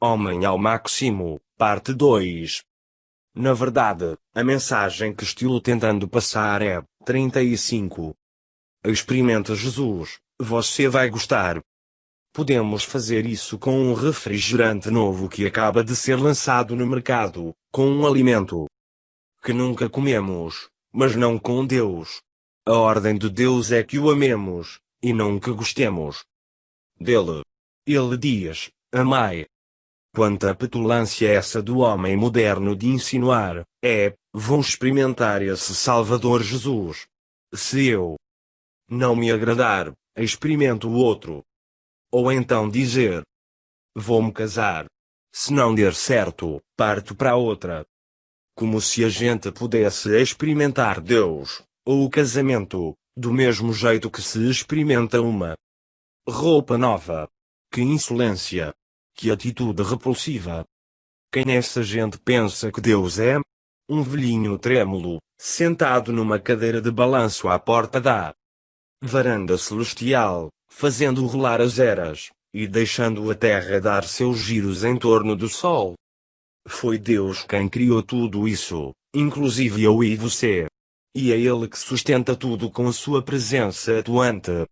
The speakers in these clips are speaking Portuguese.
Homem ao Máximo, parte 2. Na verdade, a mensagem que estou tentando passar é: 35. Experimenta Jesus, você vai gostar. Podemos fazer isso com um refrigerante novo que acaba de ser lançado no mercado, com um alimento que nunca comemos, mas não com Deus. A ordem de Deus é que o amemos, e não que gostemos dele. Ele diz: amai. Quanta petulância essa do homem moderno de insinuar: vou experimentar esse Salvador Jesus. Se eu não me agradar, experimento o outro. Ou então dizer: vou-me casar. Se não der certo, parto para outra. Como se a gente pudesse experimentar Deus, ou o casamento, do mesmo jeito que se experimenta uma roupa nova. Que insolência! Que atitude repulsiva! Quem essa gente pensa que Deus é? Um velhinho trêmulo, sentado numa cadeira de balanço à porta da varanda celestial, fazendo rolar as eras, e deixando a terra dar seus giros em torno do sol. Foi Deus quem criou tudo isso, inclusive eu e você. E é Ele que sustenta tudo com sua presença atuante.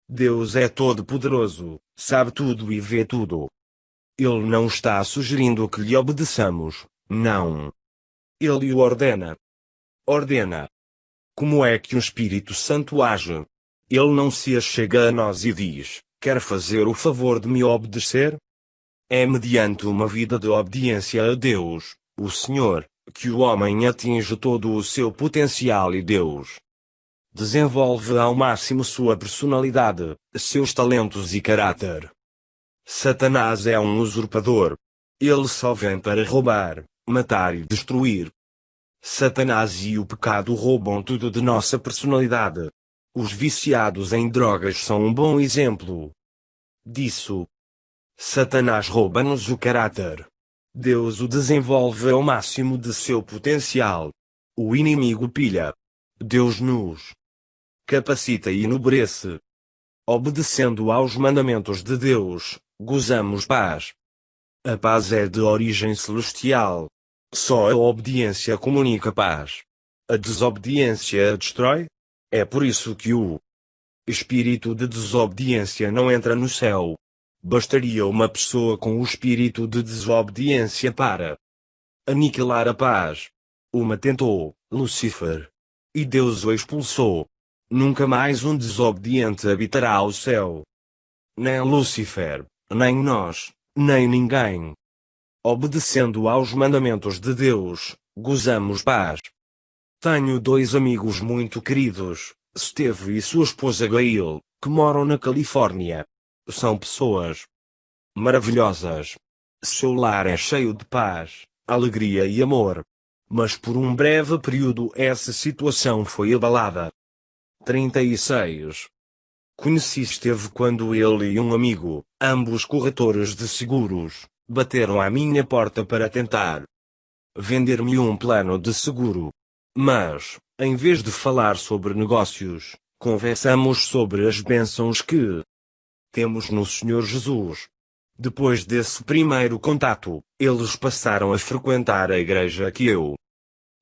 Deus é todo-poderoso, sabe tudo e vê tudo. Ele não está sugerindo que lhe obedeçamos, não. Ele o ordena. Ordena. Como é que o Espírito Santo age? Ele não se achega a nós e diz: quer fazer o favor de me obedecer? É mediante uma vida de obediência a Deus, o Senhor, que o homem atinge todo o seu potencial e Deus desenvolve ao máximo sua personalidade, seus talentos e caráter. Satanás é um usurpador. Ele só vem para roubar, matar e destruir. Satanás e o pecado roubam tudo de nossa personalidade. Os viciados em drogas são um bom exemplo disso. Satanás rouba-nos o caráter. Deus o desenvolve ao máximo de seu potencial. O inimigo pilha. Deus nos capacita e enobrece. Obedecendo aos mandamentos de Deus, gozamos paz. A paz é de origem celestial. Só a obediência comunica paz. A desobediência a destrói. É por isso que o espírito de desobediência não entra no céu. Bastaria uma pessoa com o espírito de desobediência para aniquilar a paz. Uma tentou, Lúcifer. E Deus o expulsou. Nunca mais um desobediente habitará o céu. Nem Lúcifer, nem nós, nem ninguém. Obedecendo aos mandamentos de Deus, gozamos paz. Tenho dois amigos muito queridos, Steve e sua esposa Gail, que moram na Califórnia. São pessoas maravilhosas. Seu lar é cheio de paz, alegria e amor. Mas por um breve período essa situação foi abalada. 36. Conheci Steve quando ele e um amigo, ambos corretores de seguros, bateram à minha porta para tentar vender-me um plano de seguro. Mas, em vez de falar sobre negócios, conversamos sobre as bênçãos que temos no Senhor Jesus. Depois desse primeiro contato, eles passaram a frequentar a igreja que eu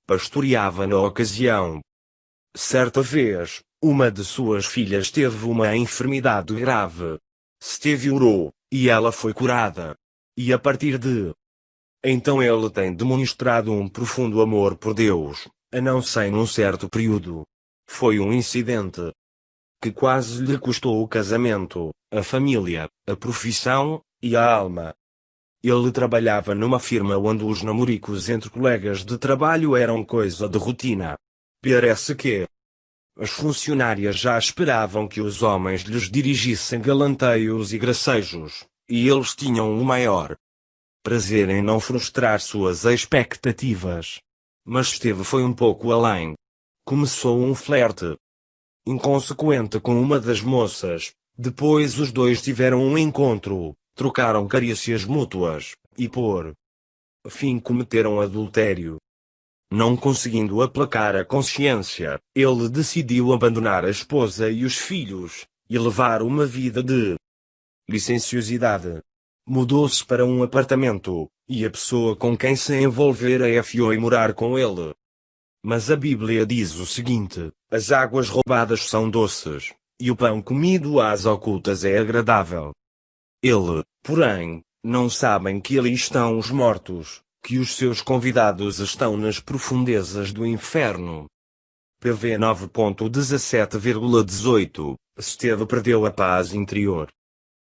pastoreava na ocasião. Certa vez, uma de suas filhas teve uma enfermidade grave. Steve orou, e ela foi curada. E a partir de então ele tem demonstrado um profundo amor por Deus, a não ser num certo período. Foi um incidente que quase lhe custou o casamento, a família, a profissão, e a alma. Ele trabalhava numa firma onde os namoricos entre colegas de trabalho eram coisa de rotina. Parece que as funcionárias já esperavam que os homens lhes dirigissem galanteios e gracejos, e eles tinham o maior prazer em não frustrar suas expectativas. Mas Steve foi um pouco além. Começou um flerte inconsequente com uma das moças. Depois os dois tiveram um encontro, trocaram carícias mútuas, e por fim cometeram adultério. Não conseguindo aplacar a consciência, ele decidiu abandonar a esposa e os filhos, e levar uma vida de licenciosidade. Mudou-se para um apartamento, e a pessoa com quem se envolvera foi morar com ele. Mas a Bíblia diz o seguinte: as águas roubadas são doces, e o pão comido às ocultas é agradável. Ele, porém, não sabem que ali estão os mortos, que os seus convidados estão nas profundezas do inferno. PV 9.17,18 Esteve perdeu a paz interior.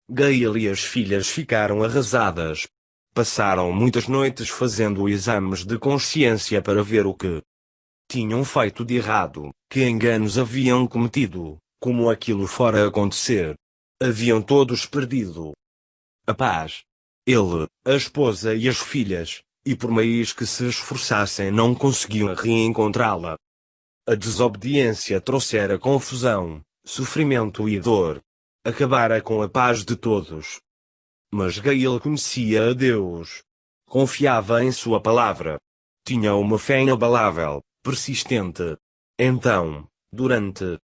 Gail e as filhas ficaram arrasadas. Passaram muitas noites fazendo exames de consciência para ver o que tinham feito de errado, que enganos haviam cometido, como aquilo fora acontecer. Haviam todos perdido a paz. Ele, a esposa e as filhas, e por mais que se esforçassem não conseguiam reencontrá-la. A desobediência trouxera confusão, sofrimento e dor. Acabara com a paz de todos. Mas Gail conhecia a Deus. Confiava em sua palavra. Tinha uma fé inabalável, persistente. Então, durante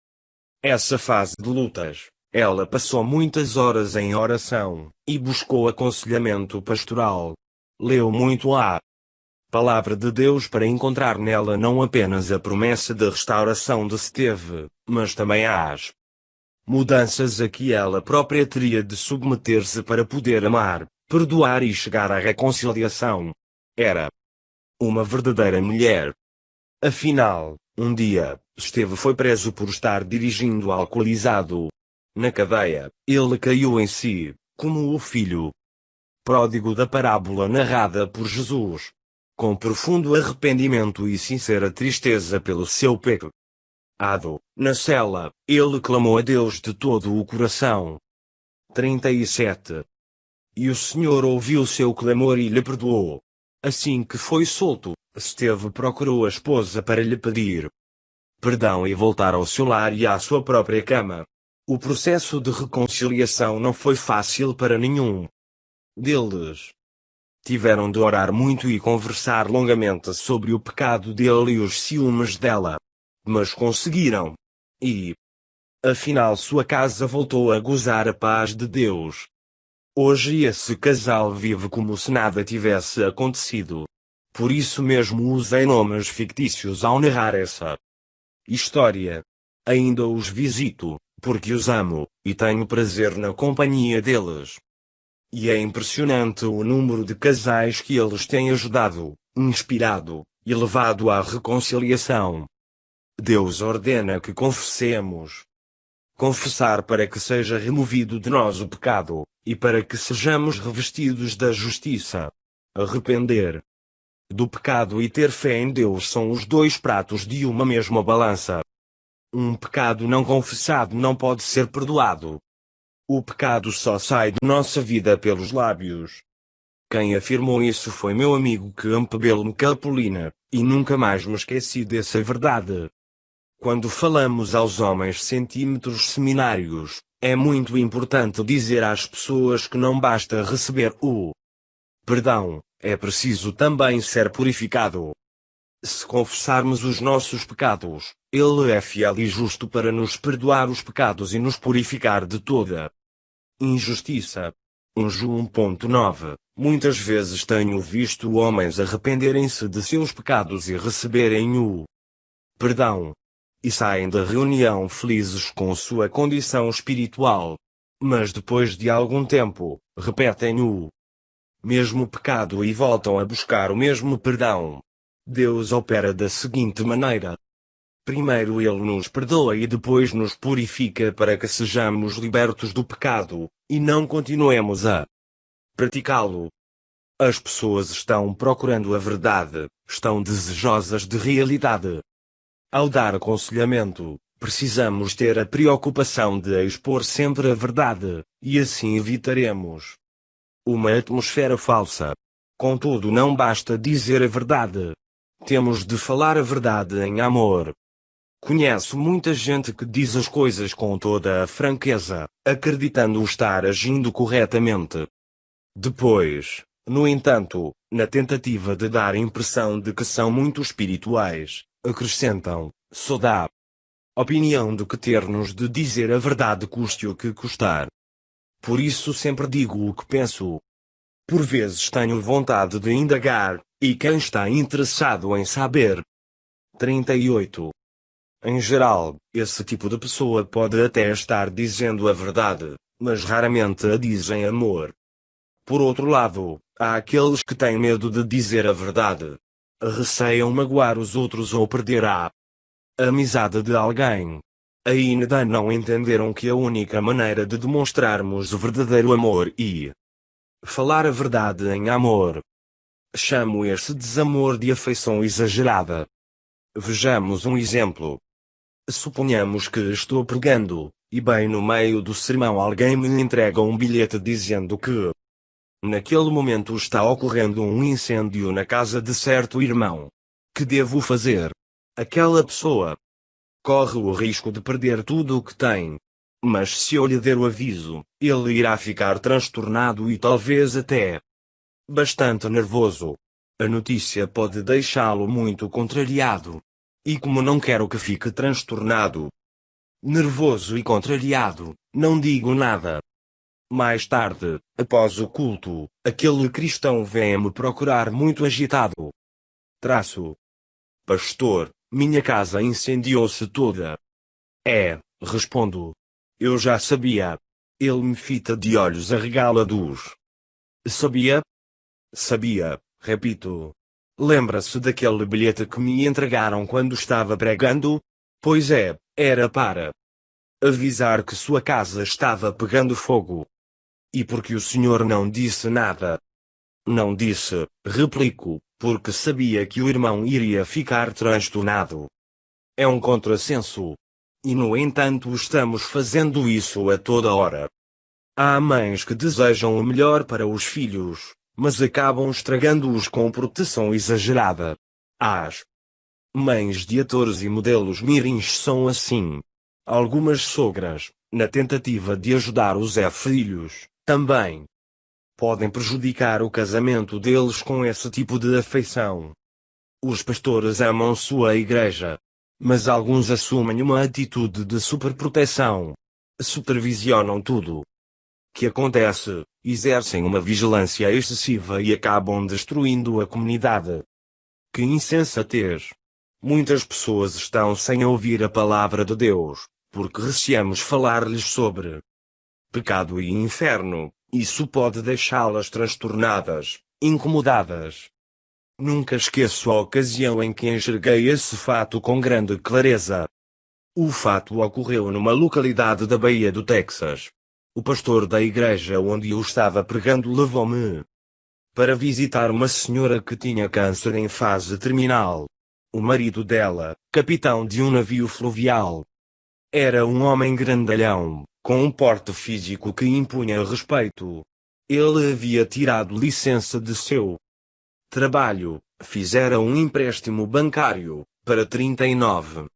essa fase de lutas, ela passou muitas horas em oração, e buscou aconselhamento pastoral. Leu muito a palavra de Deus para encontrar nela não apenas a promessa de restauração de Steve, mas também as mudanças a que ela própria teria de submeter-se para poder amar, perdoar e chegar à reconciliação. Era uma verdadeira mulher. Afinal, um dia, Steve foi preso por estar dirigindo alcoolizado. Na cadeia, ele caiu em si, como o filho pródigo da parábola narrada por Jesus. Com profundo arrependimento e sincera tristeza pelo seu pecado, na cela, ele clamou a Deus de todo o coração. 37. E o Senhor ouviu seu clamor e lhe perdoou. Assim que foi solto, Steve procurou a esposa para lhe pedir perdão e voltar ao seu lar e à sua própria cama. O processo de reconciliação não foi fácil para nenhum deles. Tiveram de orar muito e conversar longamente sobre o pecado dele e os ciúmes dela. Mas conseguiram. E, afinal, sua casa voltou a gozar a paz de Deus. Hoje esse casal vive como se nada tivesse acontecido. Por isso mesmo usei nomes fictícios ao narrar essa história. Ainda os visito, porque os amo, e tenho prazer na companhia deles. E é impressionante o número de casais que eles têm ajudado, inspirado, e levado à reconciliação. Deus ordena que confessemos. Confessar para que seja removido de nós o pecado, e para que sejamos revestidos da justiça. Arrepender do pecado e ter fé em Deus são os dois pratos de uma mesma balança. Um pecado não confessado não pode ser perdoado. O pecado só sai de nossa vida pelos lábios. Quem afirmou isso foi meu amigo Campbell Capolina, e nunca mais me esqueci dessa verdade. Quando falamos aos homens centímetros seminários, é muito importante dizer às pessoas que não basta receber o perdão, é preciso também ser purificado. Se confessarmos os nossos pecados, Ele é fiel e justo para nos perdoar os pecados e nos purificar de toda injustiça. 1 João 1.9 Muitas vezes tenho visto homens arrependerem-se de seus pecados e receberem o perdão. E saem da reunião felizes com sua condição espiritual. Mas depois de algum tempo, repetem o mesmo pecado e voltam a buscar o mesmo perdão. Deus opera da seguinte maneira. Primeiro Ele nos perdoa e depois nos purifica para que sejamos libertos do pecado, e não continuemos a praticá-lo. As pessoas estão procurando a verdade, estão desejosas de realidade. Ao dar aconselhamento, precisamos ter a preocupação de expor sempre a verdade, e assim evitaremos uma atmosfera falsa. Contudo, não basta dizer a verdade. Temos de falar a verdade em amor. Conheço muita gente que diz as coisas com toda a franqueza, acreditando estar agindo corretamente. Depois, no entanto, na tentativa de dar a impressão de que são muito espirituais, acrescentam, sou da opinião de que ter-nos de dizer a verdade custe o que custar. Por isso sempre digo o que penso. Por vezes tenho vontade de indagar, e quem está interessado em saber? 38. Em geral, esse tipo de pessoa pode até estar dizendo a verdade, mas raramente a diz em amor. Por outro lado, há aqueles que têm medo de dizer a verdade. Receiam magoar os outros ou perder a amizade de alguém. Ainda não entenderam que a única maneira de demonstrarmos o verdadeiro amor e falar a verdade em amor. Chamo esse desamor de afeição exagerada. Vejamos um exemplo. Suponhamos que estou pregando, e bem no meio do sermão alguém me entrega um bilhete dizendo que naquele momento está ocorrendo um incêndio na casa de certo irmão. Que devo fazer? Aquela pessoa corre o risco de perder tudo o que tem. Mas se eu lhe der o aviso, ele irá ficar transtornado e talvez até bastante nervoso. A notícia pode deixá-lo muito contrariado. E como não quero que fique transtornado, nervoso e contrariado, não digo nada. Mais tarde, após o culto, aquele cristão vem-me procurar muito agitado. Pastor, minha casa incendiou-se toda. Respondo. Eu já sabia. Ele me fita de olhos arregalados. Sabia? Sabia, repito. Lembra-se daquele bilhete que me entregaram quando estava pregando? Pois é, era para avisar que sua casa estava pegando fogo. E porque o senhor não disse nada? Não disse, replico, porque sabia que o irmão iria ficar transtornado. É um contrassenso. E no entanto estamos fazendo isso a toda hora. Há mães que desejam o melhor para os filhos, mas acabam estragando-os com proteção exagerada. As mães de atores e modelos mirins são assim. Algumas sogras, na tentativa de ajudar os filhos, também podem prejudicar o casamento deles com esse tipo de afeição. Os pastores amam sua igreja, mas alguns assumem uma atitude de superproteção. Supervisionam tudo que acontece, exercem uma vigilância excessiva e acabam destruindo a comunidade. Que insensatez! Muitas pessoas estão sem ouvir a palavra de Deus, porque receamos falar-lhes sobre pecado e inferno. Isso pode deixá-las transtornadas, incomodadas. Nunca esqueço a ocasião em que enxerguei esse fato com grande clareza. O fato ocorreu numa localidade da Baía do Texas. O pastor da igreja onde eu estava pregando levou-me para visitar uma senhora que tinha câncer em fase terminal. O marido dela, capitão de um navio fluvial, era um homem grandalhão, com um porte físico que impunha respeito. Ele havia tirado licença de seu trabalho, fizera um empréstimo bancário, para 39.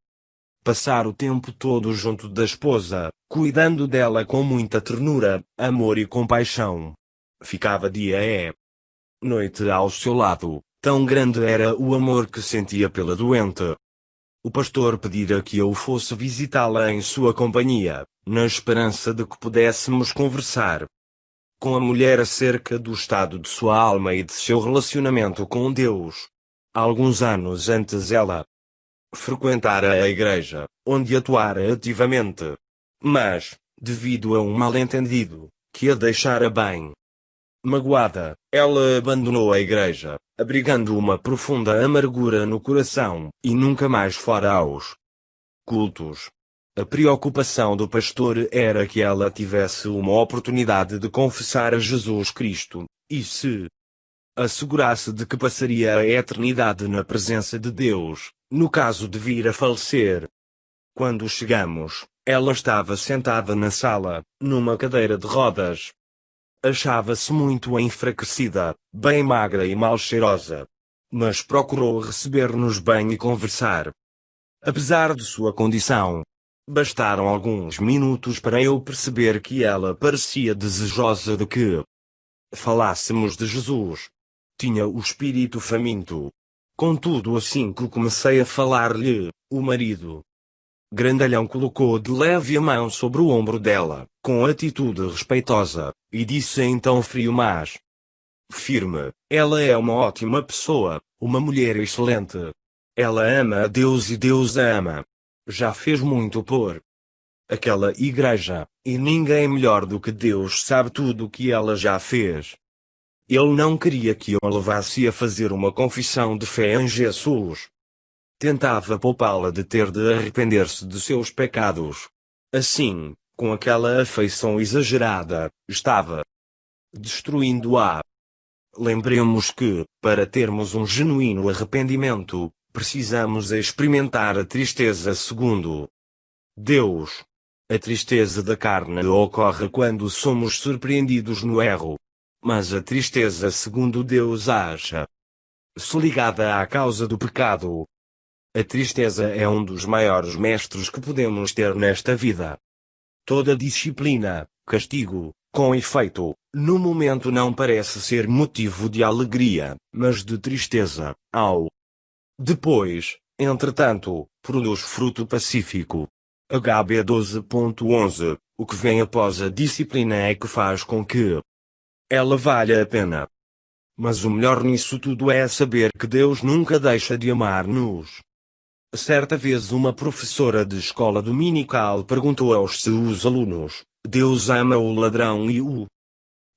Passar o tempo todo junto da esposa, cuidando dela com muita ternura, amor e compaixão. Ficava dia e noite ao seu lado, tão grande era o amor que sentia pela doente. O pastor pedira que eu fosse visitá-la em sua companhia, na esperança de que pudéssemos conversar com a mulher acerca do estado de sua alma e de seu relacionamento com Deus. Alguns anos antes ela frequentara a igreja, onde atuara ativamente. Mas, devido a um mal-entendido, que a deixara bem magoada, ela abandonou a igreja, abrigando uma profunda amargura no coração, e nunca mais fora aos cultos. A preocupação do pastor era que ela tivesse uma oportunidade de confessar a Jesus Cristo, e se assegurasse de que passaria a eternidade na presença de Deus, no caso de vir a falecer. Quando chegamos, ela estava sentada na sala, numa cadeira de rodas. Achava-se muito enfraquecida, bem magra e mal cheirosa. Mas procurou receber-nos bem e conversar. Apesar de sua condição, bastaram alguns minutos para eu perceber que ela parecia desejosa de que falássemos de Jesus. Tinha o espírito faminto. Contudo, assim que comecei a falar-lhe, o marido grandalhão colocou de leve a mão sobre o ombro dela, com atitude respeitosa, e disse em tom frio mas firme. Ela é uma ótima pessoa, uma mulher excelente. Ela ama a Deus e Deus a ama. Já fez muito por aquela igreja, e ninguém melhor do que Deus sabe tudo o que ela já fez. Ele não queria que eu a levasse a fazer uma confissão de fé em Jesus. Tentava poupá-la de ter de arrepender-se de seus pecados. Assim, com aquela afeição exagerada, estava destruindo-a. Lembremos que, para termos um genuíno arrependimento, precisamos experimentar a tristeza segundo Deus. A tristeza da carne ocorre quando somos surpreendidos no erro. Mas a tristeza segundo Deus acha-se ligada à causa do pecado. A tristeza é um dos maiores mestres que podemos ter nesta vida. Toda disciplina, castigo, com efeito, no momento não parece ser motivo de alegria, mas de tristeza, ao depois, entretanto, produz fruto pacífico. HB 12.11, o que vem após a disciplina é que faz com que ela valha a pena. Mas o melhor nisso tudo é saber que Deus nunca deixa de amar-nos. Certa vez uma professora de escola dominical perguntou aos seus alunos: Deus ama o ladrão e o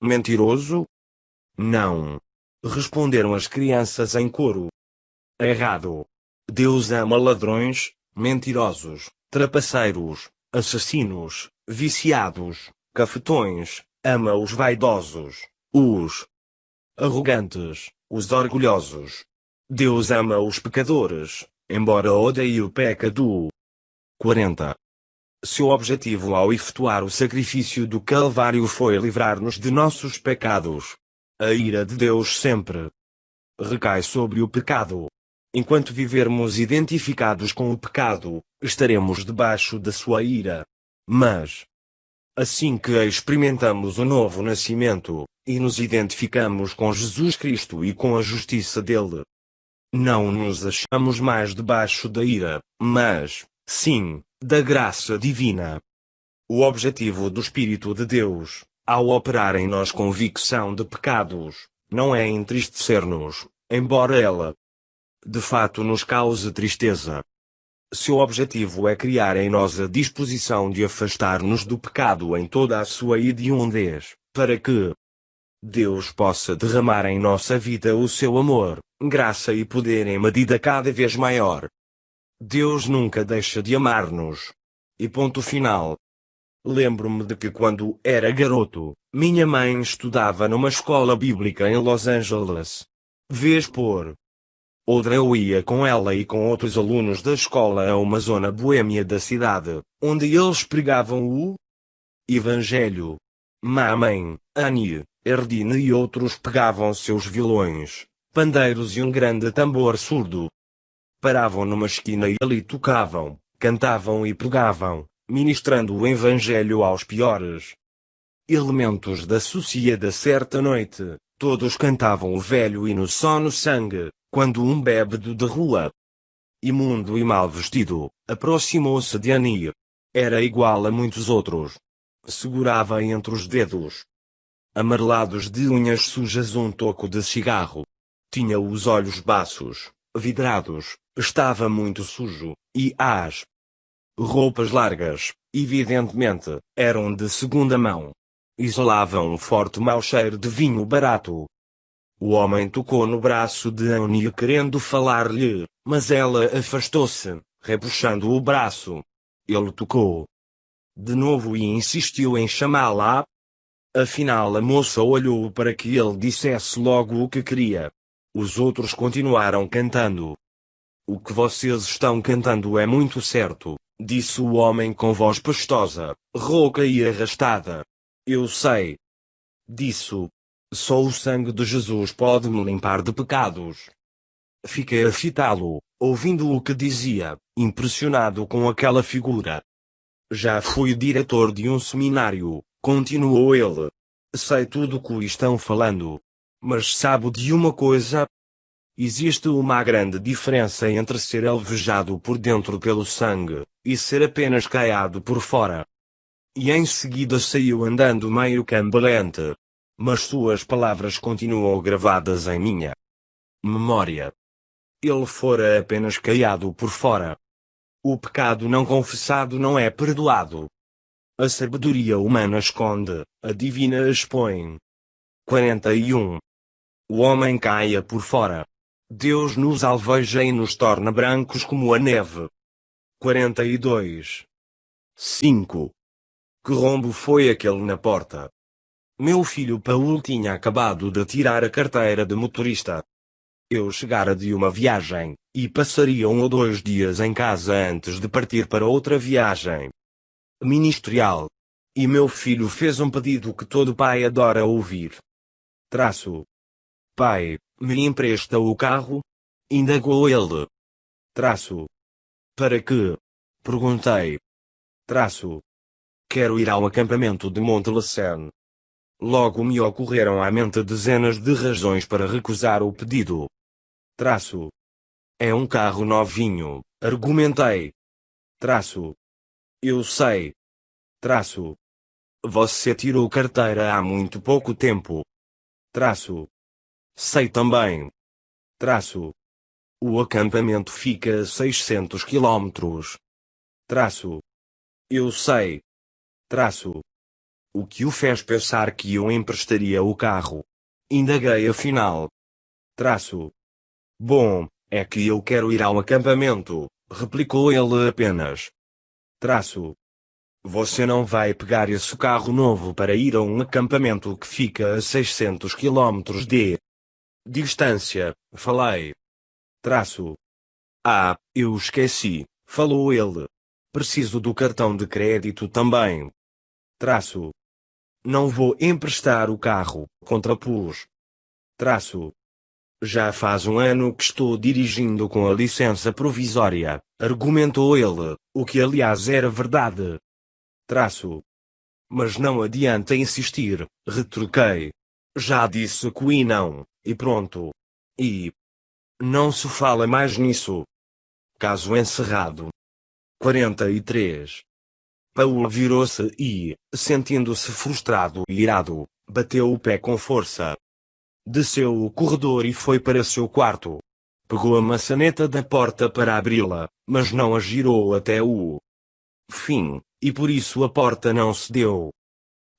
mentiroso? Não. Responderam as crianças em coro. Errado. Deus ama ladrões, mentirosos, trapaceiros, assassinos, viciados, cafetões, ama os vaidosos, os arrogantes, os orgulhosos. Deus ama os pecadores, embora odeie o pecado. 40. Seu objetivo ao efetuar o sacrifício do Calvário foi livrar-nos de nossos pecados. A ira de Deus sempre recai sobre o pecado. Enquanto vivermos identificados com o pecado, estaremos debaixo da sua ira. Mas, assim que experimentamos o novo nascimento, e nos identificamos com Jesus Cristo e com a justiça dele, não nos achamos mais debaixo da ira, mas, sim, da graça divina. O objetivo do Espírito de Deus, ao operar em nós convicção de pecados, não é entristecer-nos, embora ela de fato nos cause tristeza. Seu objetivo é criar em nós a disposição de afastar-nos do pecado em toda a sua hediondez, para que Deus possa derramar em nossa vida o seu amor, graça e poder em medida cada vez maior. Deus nunca deixa de amar-nos. E ponto final. Lembro-me de que quando era garoto, minha mãe estudava numa escola bíblica em Los Angeles. Vez por outra eu ia com ela e com outros alunos da escola a uma zona boêmia da cidade, onde eles pregavam o Evangelho. Mamãe, Annie, Erdine e outros pegavam seus violões, pandeiros e um grande tambor surdo. Paravam numa esquina e ali tocavam, cantavam e pregavam, ministrando o Evangelho aos piores elementos da sociedade. Certa noite, todos cantavam o velho hino Só no Sangue, quando um bêbado de rua, imundo e mal vestido, aproximou-se de Annie. Era igual a muitos outros. Segurava entre os dedos amarelados de unhas sujas um toco de cigarro. Tinha os olhos baços, vidrados, estava muito sujo, e as roupas largas, evidentemente, eram de segunda mão. Exalavam um forte mau cheiro de vinho barato. O homem tocou no braço de Annie querendo falar-lhe, mas ela afastou-se, repuxando o braço. Ele tocou de novo e insistiu em chamá-la. Afinal a moça olhou para que ele dissesse logo o que queria. Os outros continuaram cantando. O que vocês estão cantando é muito certo, disse o homem com voz pastosa, rouca e arrastada. Eu sei disso. Só o sangue de Jesus pode me limpar de pecados. Fiquei a fitá-lo, ouvindo o que dizia, impressionado com aquela figura. Já fui diretor de um seminário, continuou ele. Sei tudo o que estão falando. Mas sabe de uma coisa? Existe uma grande diferença entre ser alvejado por dentro pelo sangue, e ser apenas caiado por fora. E em seguida saiu andando meio cambaleante. mas suas palavras continuam gravadas em minha memória. Ele fora apenas caiado por fora. O pecado não confessado não é perdoado. A sabedoria humana esconde, a divina expõe. 41. O homem caia por fora. Deus nos alveja e nos torna brancos como a neve. 42. 5. Que rombo foi aquele na porta? Meu filho Paulo tinha acabado de tirar a carteira de motorista. Eu chegara de uma viagem, e passaria 1 ou 2 dias em casa antes de partir para outra viagem ministerial. E meu filho fez um pedido que todo pai adora ouvir. Pai, me empresta o carro? Indagou ele. Para quê? Perguntei. Quero ir ao acampamento de Monte Lucerne. Logo me ocorreram à mente dezenas de razões para recusar o pedido. É um carro novinho, argumentei. Eu sei. Você tirou carteira há muito pouco tempo. Sei também. O acampamento fica a 600 quilómetros. Eu sei. O que o fez pensar que eu emprestaria o carro? Indaguei afinal. Bom, é que eu quero ir ao acampamento, replicou ele apenas. Você não vai pegar esse carro novo para ir a um acampamento que fica a 600 quilómetros de distância, falei. Eu esqueci, falou ele. Preciso do cartão de crédito também. Não vou emprestar o carro, contrapus. Já faz 1 ano que estou dirigindo com a licença provisória, argumentou ele, o que aliás era verdade. Mas não adianta insistir, retruquei. Já disse que não, e pronto. E não se fala mais nisso. Caso encerrado. 43. Paulo virou-se e, sentindo-se frustrado e irado, bateu o pé com força. Desceu o corredor e foi para seu quarto. Pegou a maçaneta da porta para abri-la, mas não a girou até o fim, e por isso a porta não cedeu.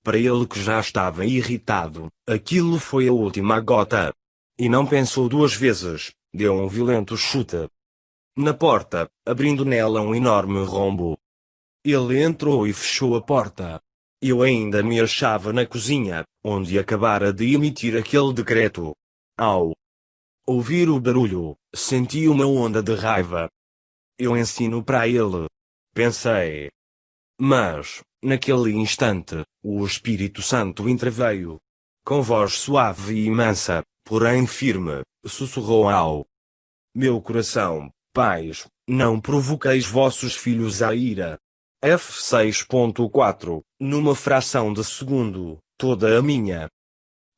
Para ele que já estava irritado, aquilo foi a última gota. E não pensou 2 vezes, deu um violento chute na porta, abrindo nela um enorme rombo. Ele entrou e fechou a porta. Eu ainda me achava na cozinha, onde acabara de emitir aquele decreto. Ao ouvir o barulho, senti uma onda de raiva. Eu ensino para ele. Pensei. Mas, naquele instante, o Espírito Santo interveio. Com voz suave e mansa, porém firme, sussurrou ao meu coração: Pais, não provoqueis vossos filhos à ira. F6.4, numa fração de segundo, toda a minha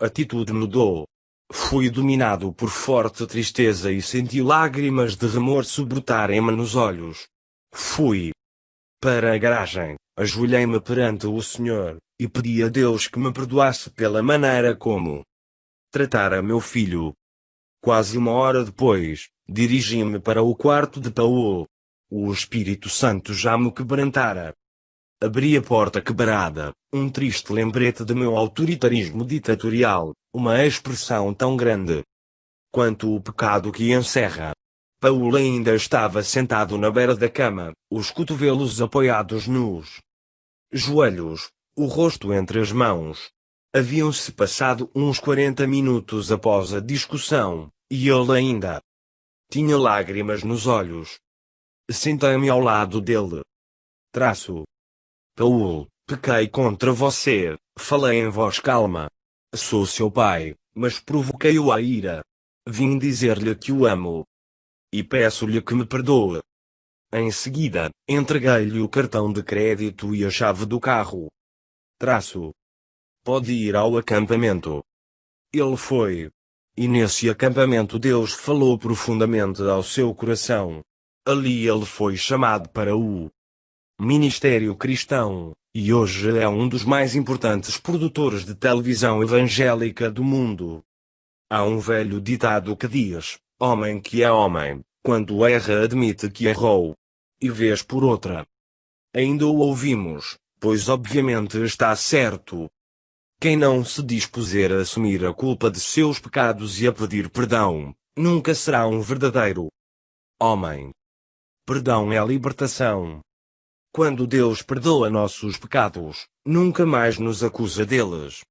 atitude mudou. Fui dominado por forte tristeza e senti lágrimas de remorso brotarem-me nos olhos. Fui para a garagem, ajoelhei-me perante o Senhor, e pedi a Deus que me perdoasse pela maneira como tratara meu filho. Quase 1 hora depois, dirigi-me para o quarto de Paulo. O Espírito Santo já me quebrantara. Abri a porta quebrada, um triste lembrete de meu autoritarismo ditatorial, uma expressão tão grande quanto o pecado que encerra. Paulo ainda estava sentado na beira da cama, os cotovelos apoiados nos joelhos, o rosto entre as mãos. Haviam-se passado uns 40 minutos após a discussão, e ele ainda tinha lágrimas nos olhos. Sentei-me ao lado dele. Paulo, pequei contra você, falei em voz calma. Sou seu pai, mas provoquei-o à ira. Vim dizer-lhe que o amo. E peço-lhe que me perdoe. Em seguida, entreguei-lhe o cartão de crédito e a chave do carro. Pode ir ao acampamento. Ele foi. E nesse acampamento Deus falou profundamente ao seu coração. Ali ele foi chamado para o ministério cristão, e hoje é um dos mais importantes produtores de televisão evangélica do mundo. Há um velho ditado que diz: homem que é homem, quando erra admite que errou. E vez por outra. Ainda o ouvimos, pois obviamente está certo. Quem não se dispuser a assumir a culpa de seus pecados e a pedir perdão, nunca será um verdadeiro homem. Perdão é a libertação. Quando Deus perdoa nossos pecados, nunca mais nos acusa deles.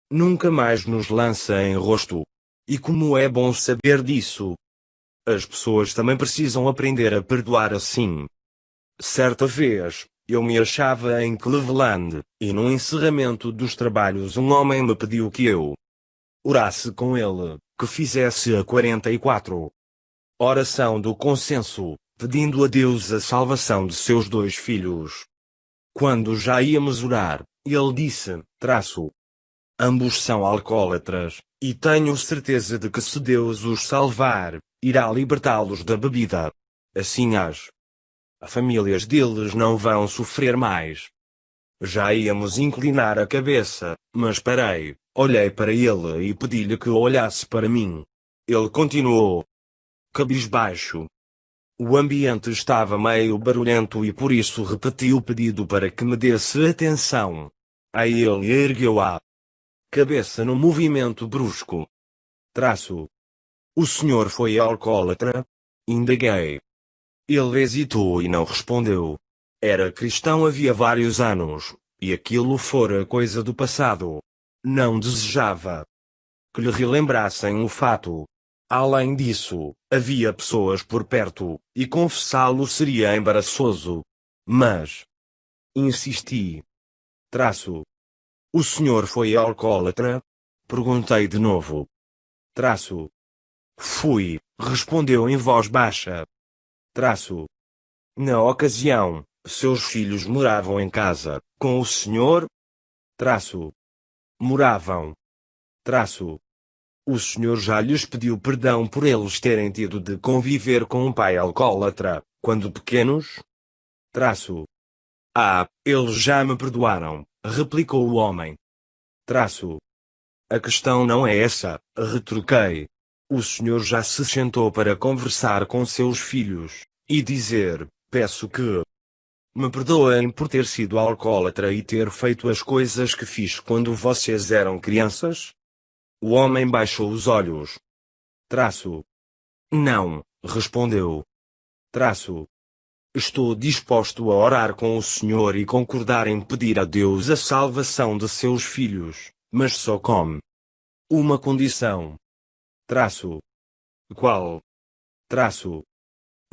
Nunca mais nos lança em rosto. E como é bom saber disso. As pessoas também precisam aprender a perdoar assim. Certa vez, eu me achava em Cleveland, e no encerramento dos trabalhos um homem me pediu que eu orasse com ele, que fizesse a 44. Oração do consenso, pedindo a Deus a salvação de seus 2 filhos. Quando já íamos orar, ele disse, ambos são alcoólatras, e tenho certeza de que se Deus os salvar, irá libertá-los da bebida. Assim as famílias deles não vão sofrer mais. Já íamos inclinar a cabeça, mas parei, olhei para ele e pedi-lhe que olhasse para mim. Ele continuou cabisbaixo. O ambiente estava meio barulhento e por isso repeti o pedido para que me desse atenção. Aí ele ergueu a cabeça num movimento brusco. O senhor foi alcoólatra? Indaguei. Ele hesitou e não respondeu. Era cristão havia vários anos, e aquilo fora coisa do passado. Não desejava que lhe relembrassem o fato. Além disso, havia pessoas por perto, e confessá-lo seria embaraçoso. Mas insisti. O senhor foi alcoólatra? Perguntei de novo. Fui, respondeu em voz baixa. Na ocasião, seus filhos moravam em casa, com o senhor? Moravam. O senhor já lhes pediu perdão por eles terem tido de conviver com um pai alcoólatra, quando pequenos? Eles já me perdoaram, replicou o homem. A questão não é essa, retruquei. O senhor já se sentou para conversar com seus filhos, e dizer, peço que me perdoem por ter sido alcoólatra e ter feito as coisas que fiz quando vocês eram crianças? O homem baixou os olhos. Não, respondeu. Estou disposto a orar com o senhor e concordar em pedir a Deus a salvação de seus filhos, mas só com uma condição. Qual?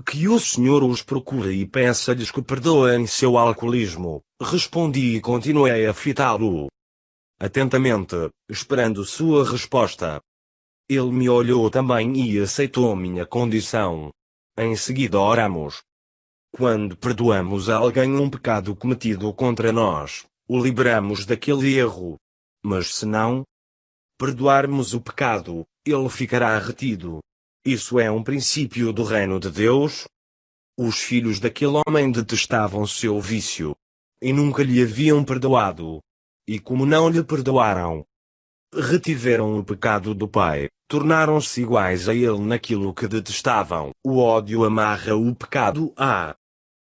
Que o senhor os procure e peça-lhes que perdoem seu alcoolismo, respondi e continuei a fitá-lo atentamente, esperando sua resposta. Ele me olhou também e aceitou minha condição. Em seguida oramos. Quando perdoamos a alguém um pecado cometido contra nós, o liberamos daquele erro. Mas se não perdoarmos o pecado, ele ficará retido. Isso é um princípio do reino de Deus? Os filhos daquele homem detestavam seu vício. E nunca lhe haviam perdoado. E como não lhe perdoaram, retiveram o pecado do pai, tornaram-se iguais a ele naquilo que detestavam. O ódio amarra o pecado a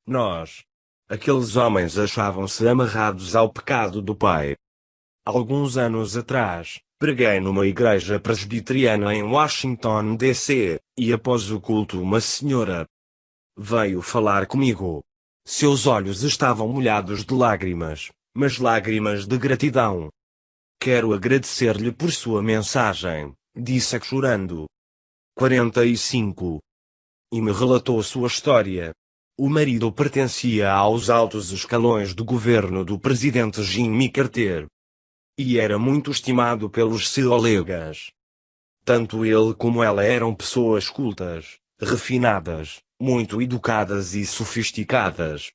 nós. Aqueles homens achavam-se amarrados ao pecado do pai. Alguns anos atrás, preguei numa igreja presbiteriana em Washington, D.C., e após o culto uma senhora veio falar comigo. Seus olhos estavam molhados de lágrimas, mas lágrimas de gratidão. Quero agradecer-lhe por sua mensagem, disse chorando. 45. E me relatou sua história. O marido pertencia aos altos escalões do governo do presidente Jimmy Carter. E era muito estimado pelos seus colegas. Tanto ele como ela eram pessoas cultas, refinadas, muito educadas e sofisticadas.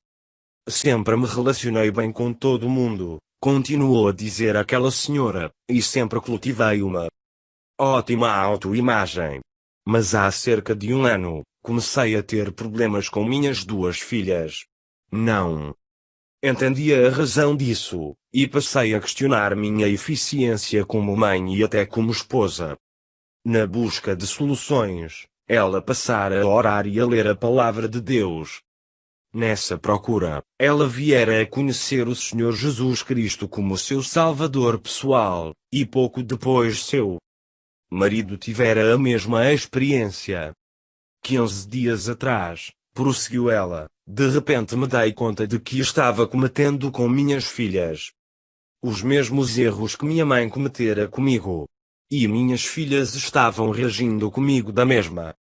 Sempre me relacionei bem com todo mundo, continuou a dizer aquela senhora, e sempre cultivei uma ótima autoimagem. Mas há cerca de um ano, comecei a ter problemas com minhas 2 filhas. Não Entendi a razão disso, e passei a questionar minha eficiência como mãe e até como esposa. Na busca de soluções, ela passara a orar e a ler a palavra de Deus. Nessa procura, ela viera a conhecer o Senhor Jesus Cristo como seu Salvador pessoal, e pouco depois seu marido tivera a mesma experiência. 15 dias atrás, prosseguiu ela, de repente me dei conta de que estava cometendo com minhas filhas os mesmos erros que minha mãe cometera comigo. E minhas filhas estavam reagindo comigo da mesma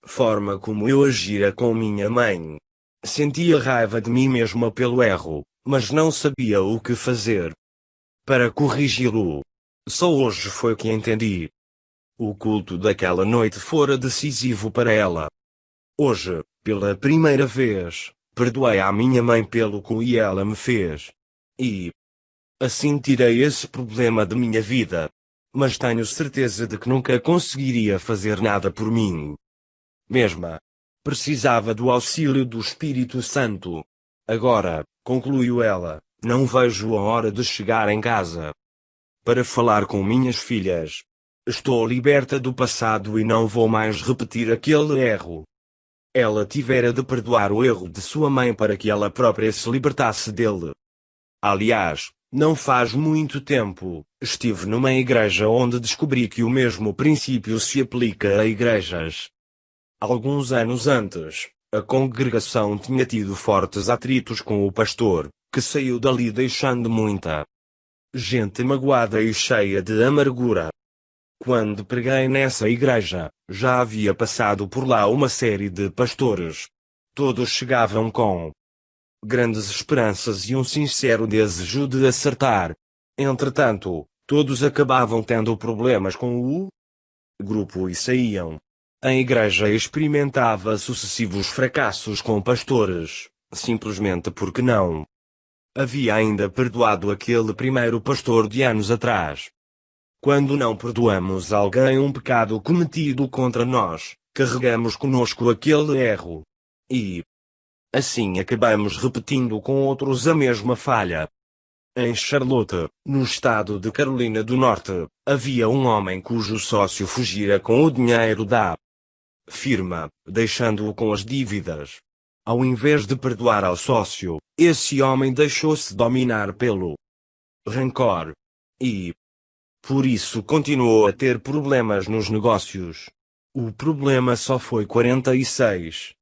forma como eu agira com minha mãe. Sentia raiva de mim mesma pelo erro, mas não sabia o que fazer para corrigi-lo. Só hoje foi que entendi. O culto daquela noite fora decisivo para ela. Hoje, pela primeira vez, perdoei a minha mãe pelo que ela me fez. E assim tirei esse problema de minha vida. Mas tenho certeza de que nunca conseguiria fazer nada por mim mesma. Precisava do auxílio do Espírito Santo. Agora, concluiu ela, não vejo a hora de chegar em casa para falar com minhas filhas. Estou liberta do passado e não vou mais repetir aquele erro. Ela tivera de perdoar o erro de sua mãe para que ela própria se libertasse dele. Aliás, não faz muito tempo, estive numa igreja onde descobri que o mesmo princípio se aplica a igrejas. Alguns anos antes, a congregação tinha tido fortes atritos com o pastor, que saiu dali deixando muita gente magoada e cheia de amargura. Quando preguei nessa igreja, já havia passado por lá uma série de pastores. Todos chegavam com grandes esperanças e um sincero desejo de acertar. Entretanto, todos acabavam tendo problemas com o grupo e saíam. A igreja experimentava sucessivos fracassos com pastores, simplesmente porque não havia ainda perdoado aquele primeiro pastor de anos atrás. Quando não perdoamos alguém um pecado cometido contra nós, carregamos conosco aquele erro. E assim acabamos repetindo com outros a mesma falha. Em Charlotte, no estado de Carolina do Norte, havia um homem cujo sócio fugira com o dinheiro da firma, deixando-o com as dívidas. Ao invés de perdoar ao sócio, esse homem deixou-se dominar pelo rancor. E, por isso continuou a ter problemas nos negócios. O problema só foi 46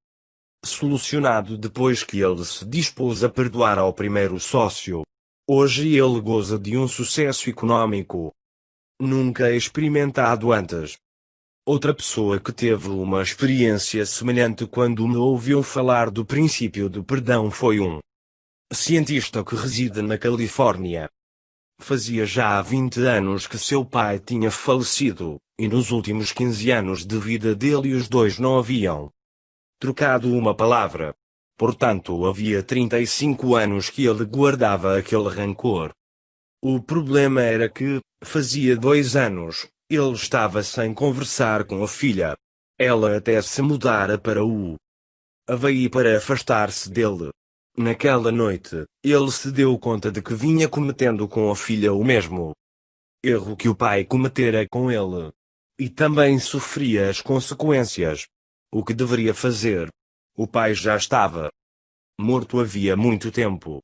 solucionado depois que ele se dispôs a perdoar ao primeiro sócio. Hoje ele goza de um sucesso econômico nunca experimentado antes. Outra pessoa que teve uma experiência semelhante quando me ouviu falar do princípio do perdão foi um cientista que reside na Califórnia. Fazia já 20 anos que seu pai tinha falecido, e nos últimos 15 anos de vida dele os dois não haviam trocado uma palavra. Portanto, havia 35 anos que ele guardava aquele rancor. O problema era que, fazia 2 anos, ele estava sem conversar com a filha. Ela até se mudara para o Havaí para afastar-se dele. Naquela noite, ele se deu conta de que vinha cometendo com a filha o mesmo erro que o pai cometera com ele. E também sofria as consequências. O que deveria fazer? O pai já estava morto havia muito tempo.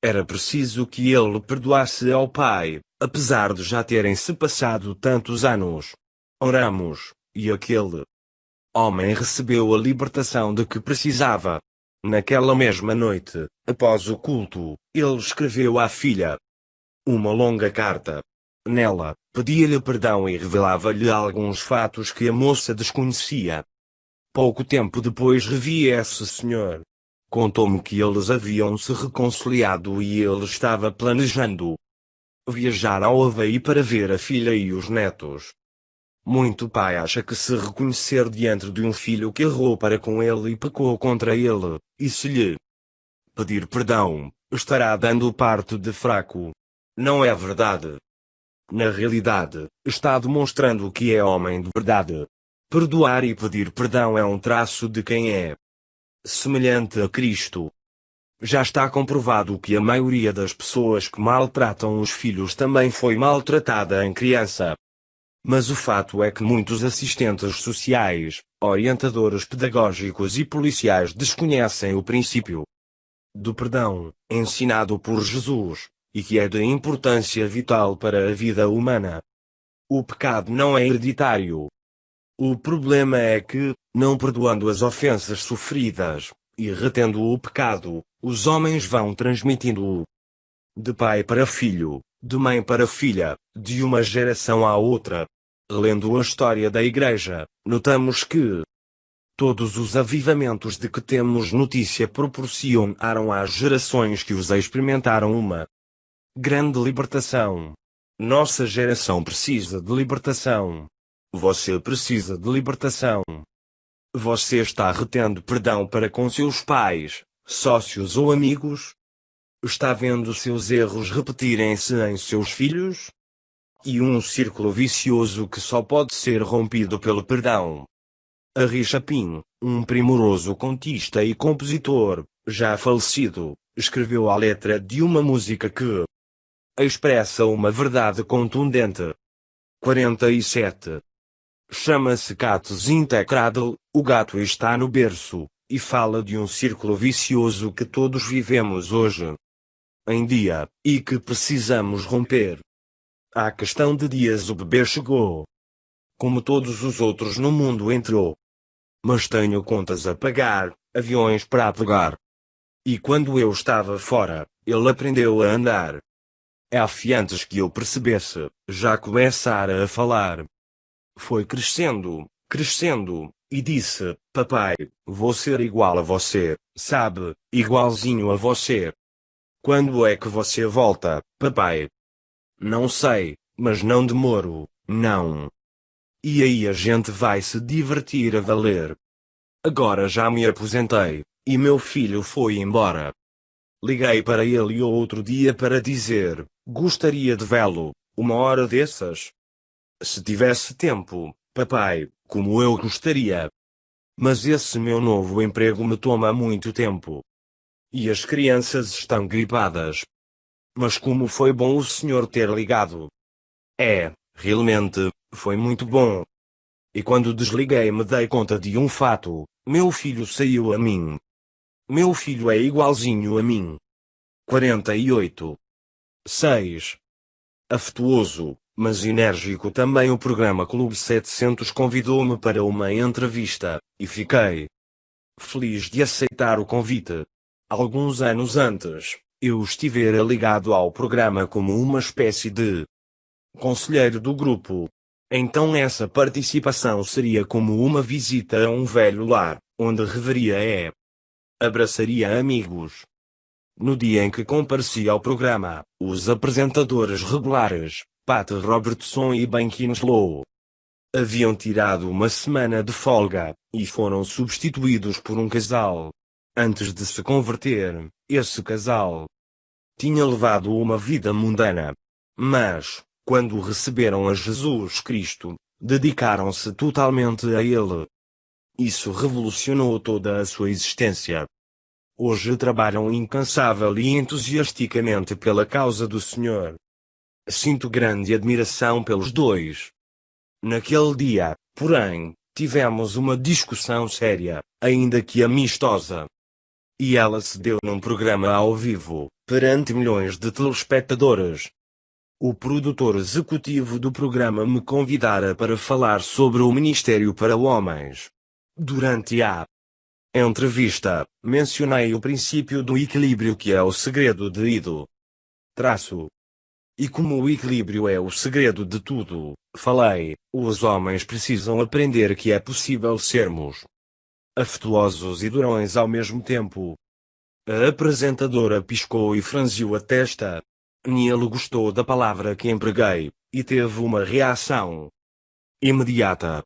Era preciso que ele perdoasse ao pai, apesar de já terem se passado tantos anos. Oramos, e aquele homem recebeu a libertação de que precisava. Naquela mesma noite, após o culto, ele escreveu à filha uma longa carta. Nela, pedia-lhe perdão e revelava-lhe alguns fatos que a moça desconhecia. Pouco tempo depois revi esse senhor. Contou-me que eles haviam se reconciliado e ele estava planejando viajar ao Havaí para ver a filha e os netos. Muito pai acha que se reconhecer diante de um filho que errou para com ele e pecou contra ele, e se lhe pedir perdão, estará dando parte de fraco. Não é verdade. Na realidade, está demonstrando que é homem de verdade. Perdoar e pedir perdão é um traço de quem é semelhante a Cristo. Já está comprovado que a maioria das pessoas que maltratam os filhos também foi maltratada em criança. Mas o fato é que muitos assistentes sociais, orientadores pedagógicos e policiais desconhecem o princípio do perdão, ensinado por Jesus, e que é de importância vital para a vida humana. O pecado não é hereditário. O problema é que, não perdoando as ofensas sofridas, e retendo o pecado, os homens vão transmitindo-o de pai para filho, de mãe para filha, de uma geração à outra. Lendo a história da Igreja, notamos que todos os avivamentos de que temos notícia proporcionaram às gerações que os experimentaram uma grande libertação. Nossa geração precisa de libertação. Você precisa de libertação. Você está retendo perdão para com seus pais, sócios ou amigos? Está vendo seus erros repetirem-se em seus filhos? E um círculo vicioso que só pode ser rompido pelo perdão. Henri Chapin, um primoroso contista e compositor, já falecido, escreveu a letra de uma música que expressa uma verdade contundente. 47. Chama-se Cats in the Cradle, o gato está no berço, e fala de um círculo vicioso que todos vivemos hoje em dia, e que precisamos romper. À questão de dias o bebê chegou. Como todos os outros no mundo entrou. Mas tenho contas a pagar, aviões para pegar. E quando eu estava fora, ele aprendeu a andar. Antes que eu percebesse, já começara a falar. Foi crescendo, crescendo, e disse, papai, vou ser igual a você, sabe, igualzinho a você. Quando é que você volta, papai? Não sei, mas não demoro, não. E aí a gente vai se divertir a valer. Agora já me aposentei, e meu filho foi embora. Liguei para ele outro dia para dizer, gostaria de vê-lo, uma hora dessas. Se tivesse tempo, papai, como eu gostaria. Mas esse meu novo emprego me toma muito tempo. E as crianças estão gripadas. Mas como foi bom o senhor ter ligado. Realmente, foi muito bom. E quando desliguei me dei conta de um fato, meu filho saiu a mim. Meu filho é igualzinho a mim. 48. 6. Afetuoso, mas enérgico também o programa Clube 700 convidou-me para uma entrevista, e fiquei feliz de aceitar o convite. Alguns anos antes, eu estivera ligado ao programa como uma espécie de conselheiro do grupo. Então essa participação seria como uma visita a um velho lar, onde reveria abraçaria amigos. No dia em que compareci ao programa, os apresentadores regulares, Pat Robertson e Ben Kinslow, haviam tirado uma semana de folga, e foram substituídos por um casal. Antes de se converter, esse casal tinha levado uma vida mundana. Mas, quando receberam a Jesus Cristo, dedicaram-se totalmente a Ele. Isso revolucionou toda a sua existência. Hoje trabalham incansável e entusiasticamente pela causa do Senhor. Sinto grande admiração pelos dois. Naquele dia, porém, tivemos uma discussão séria, ainda que amistosa. E ela se deu num programa ao vivo, perante milhões de telespectadores. O produtor executivo do programa me convidara para falar sobre o Ministério para Homens. Durante a entrevista, mencionei o princípio do equilíbrio que é o segredo de ido. E como o equilíbrio é o segredo de tudo, falei, os homens precisam aprender que é possível sermos afetuosos e durões ao mesmo tempo. A apresentadora piscou e franziu a testa. Neil gostou da palavra que empreguei, e teve uma reação imediata.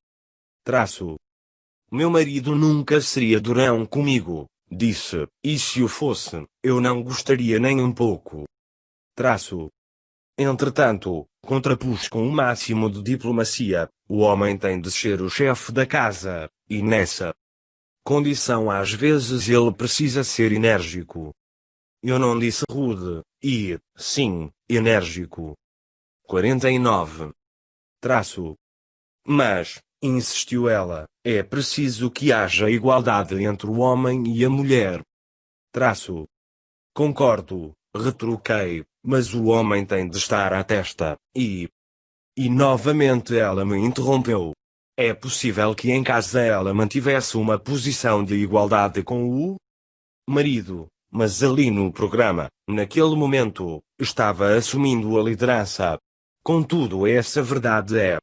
Meu marido nunca seria durão comigo, disse, e se o fosse, eu não gostaria nem um pouco. Entretanto, contrapus com o máximo de diplomacia, o homem tem de ser o chefe da casa, e nessa condição às vezes ele precisa ser enérgico. Eu não disse rude, e, sim, enérgico. 49. Mas, insistiu ela, é preciso que haja igualdade entre o homem e a mulher. Concordo, retruquei, mas o homem tem de estar à testa, E novamente ela me interrompeu. É possível que em casa ela mantivesse uma posição de igualdade com o marido, mas ali no programa, naquele momento, estava assumindo a liderança. Contudo, essa verdade é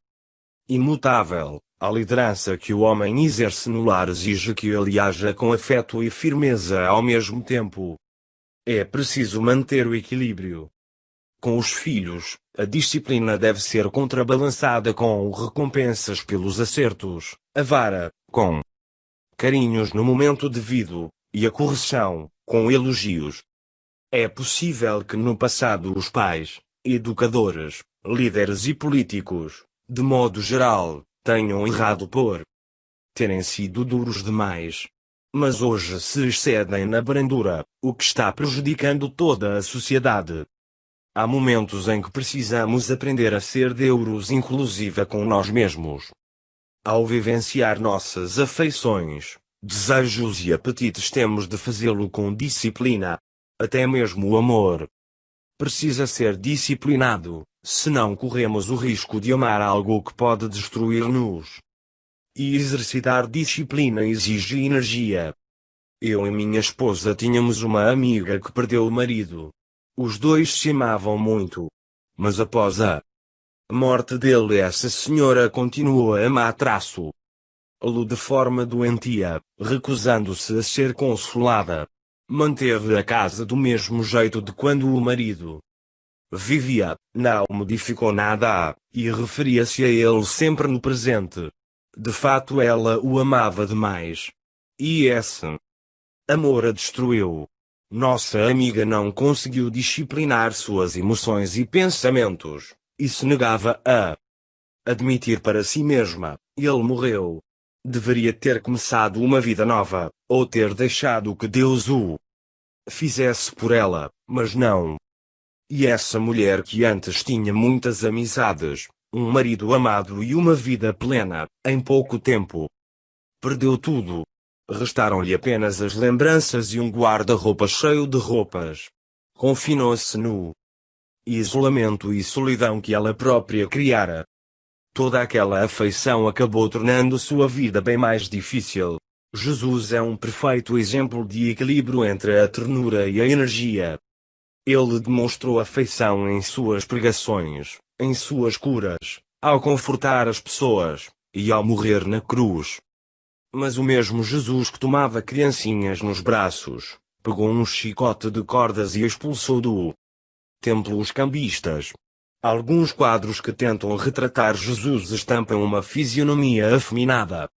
imutável. A liderança que o homem exerce no lar exige que ele haja com afeto e firmeza ao mesmo tempo. É preciso manter o equilíbrio. Com os filhos, a disciplina deve ser contrabalançada com recompensas pelos acertos, a vara, com carinhos no momento devido, e a correção, com elogios. É possível que no passado os pais, educadores, líderes e políticos, de modo geral, tenham errado por terem sido duros demais. Mas hoje se excedem na brandura, o que está prejudicando toda a sociedade. Há momentos em que precisamos aprender a ser deuros inclusive com nós mesmos. Ao vivenciar nossas afeições, desejos e apetites temos de fazê-lo com disciplina. Até mesmo o amor precisa ser disciplinado, senão corremos o risco de amar algo que pode destruir-nos. E exercitar disciplina exige energia. Eu e minha esposa tínhamos uma amiga que perdeu o marido. Os dois se amavam muito. Mas após a morte dele, essa senhora continuou a amá-lo de forma doentia, recusando-se a ser consolada. Manteve a casa do mesmo jeito de quando o marido vivia, não modificou nada, e referia-se a ele sempre no presente. De fato, ela o amava demais. E esse amor a destruiu. Nossa amiga não conseguiu disciplinar suas emoções e pensamentos, e se negava a admitir para si mesma: ele morreu. Deveria ter começado uma vida nova, ou ter deixado que Deus o fizesse por ela, mas não. E essa mulher que antes tinha muitas amizades, um marido amado e uma vida plena, em pouco tempo perdeu tudo. Restaram-lhe apenas as lembranças e um guarda-roupa cheio de roupas. Confinou-se no isolamento e solidão que ela própria criara. Toda aquela afeição acabou tornando sua vida bem mais difícil. Jesus é um perfeito exemplo de equilíbrio entre a ternura e a energia. Ele demonstrou afeição em suas pregações, em suas curas, ao confortar as pessoas, e ao morrer na cruz. Mas o mesmo Jesus que tomava criancinhas nos braços, pegou um chicote de cordas e expulsou do templo os cambistas. Alguns quadros que tentam retratar Jesus estampam uma fisionomia afeminada.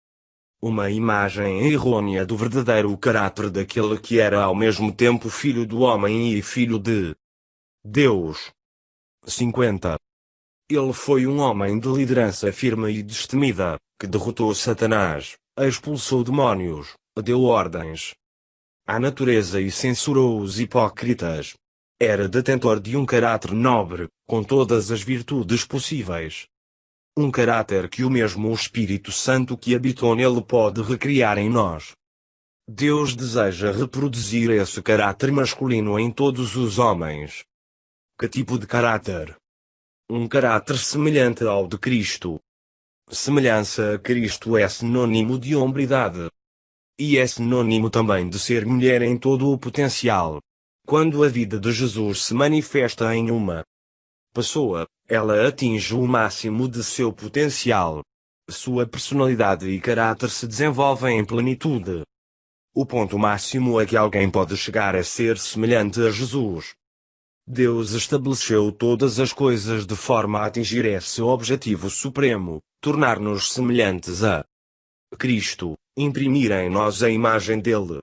Uma imagem errônea do verdadeiro caráter daquele que era ao mesmo tempo filho do homem e filho de Deus. 50. Ele foi um homem de liderança firme e destemida, que derrotou Satanás, expulsou demónios, deu ordens à natureza e censurou os hipócritas. Era detentor de um caráter nobre, com todas as virtudes possíveis. Um caráter que o mesmo Espírito Santo que habitou nele pode recriar em nós. Deus deseja reproduzir esse caráter masculino em todos os homens. Que tipo de caráter? Um caráter semelhante ao de Cristo. Semelhança a Cristo é sinônimo de hombridade. E é sinônimo também de ser mulher em todo o potencial. Quando a vida de Jesus se manifesta em uma pessoa, ela atinge o máximo de seu potencial. Sua personalidade e caráter se desenvolvem em plenitude. O ponto máximo a que alguém pode chegar é ser semelhante a Jesus. Deus estabeleceu todas as coisas de forma a atingir esse objetivo supremo, tornar-nos semelhantes a Cristo, imprimir em nós a imagem dele.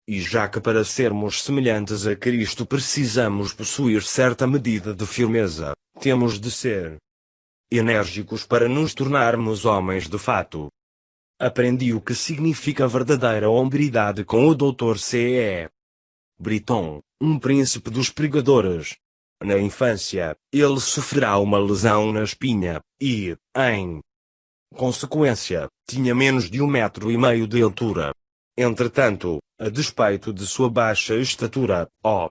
E já que para sermos semelhantes a Cristo precisamos possuir certa medida de firmeza, temos de ser enérgicos para nos tornarmos homens de fato. Aprendi o que significa verdadeira hombridade com o Dr. C.E. Briton, um príncipe dos pregadores. Na infância, ele sofrerá uma lesão na espinha, e, em consequência, tinha menos de 1,5 metros de altura. Entretanto, a despeito de sua baixa estatura, o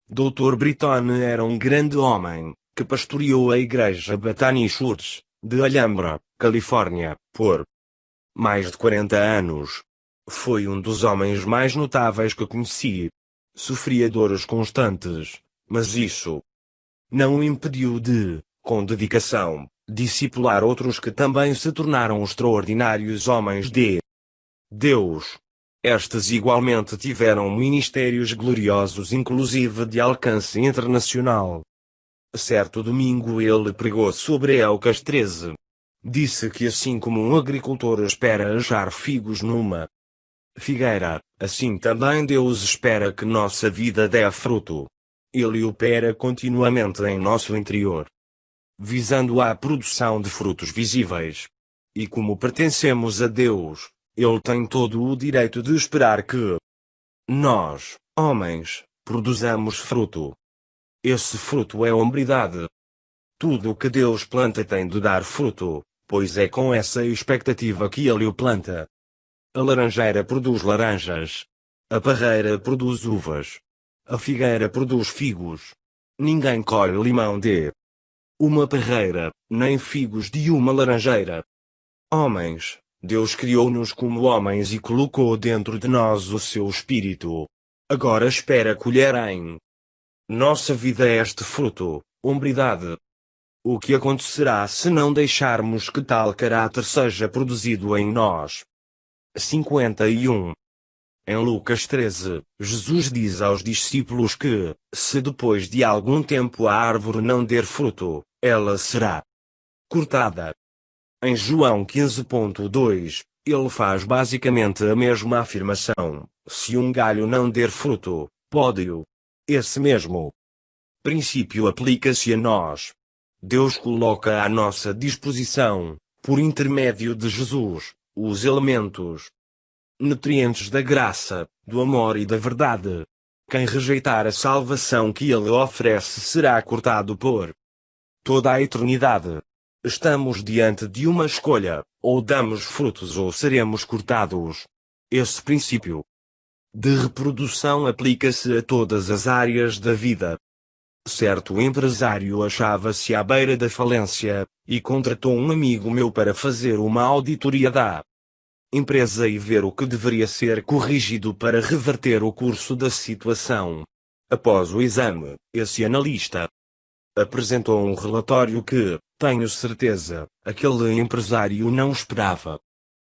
Dr. Britton era um grande homem, que pastoreou a igreja Bethany Church, de Alhambra, Califórnia, por mais de 40 anos. Foi um dos homens mais notáveis que conheci. Sofria dores constantes, mas isso não o impediu de, com dedicação, discipular outros que também se tornaram extraordinários homens de Deus. Estes igualmente tiveram ministérios gloriosos, inclusive de alcance internacional. Certo domingo ele pregou sobre Lucas 13. Disse que assim como um agricultor espera achar figos numa figueira, assim também Deus espera que nossa vida dê fruto. Ele opera continuamente em nosso interior, visando a produção de frutos visíveis. E como pertencemos a Deus, Ele tem todo o direito de esperar que nós, homens, produzamos fruto. Esse fruto é a hombridade. Tudo o que Deus planta tem de dar fruto, pois é com essa expectativa que Ele o planta. A laranjeira produz laranjas. A parreira produz uvas. A figueira produz figos. Ninguém colhe limão de uma parreira, nem figos de uma laranjeira. Homens, Deus criou-nos como homens e colocou dentro de nós o seu espírito. Agora espera colher em nossa vida este fruto, hombridade. O que acontecerá se não deixarmos que tal caráter seja produzido em nós? 51. Em Lucas 13, Jesus diz aos discípulos que, se depois de algum tempo a árvore não der fruto, ela será cortada. Em João 15.2, ele faz basicamente a mesma afirmação: se um galho não der fruto, pode-o. Esse mesmo princípio aplica-se a nós. Deus coloca à nossa disposição, por intermédio de Jesus, os elementos nutrientes da graça, do amor e da verdade. Quem rejeitar a salvação que Ele oferece será cortado por toda a eternidade. Estamos diante de uma escolha: ou damos frutos ou seremos cortados. Esse princípio de reprodução aplica-se a todas as áreas da vida. Certo empresário achava-se à beira da falência, e contratou um amigo meu para fazer uma auditoria da empresa e ver o que deveria ser corrigido para reverter o curso da situação. Após o exame, esse analista apresentou um relatório que, tenho certeza, aquele empresário não esperava.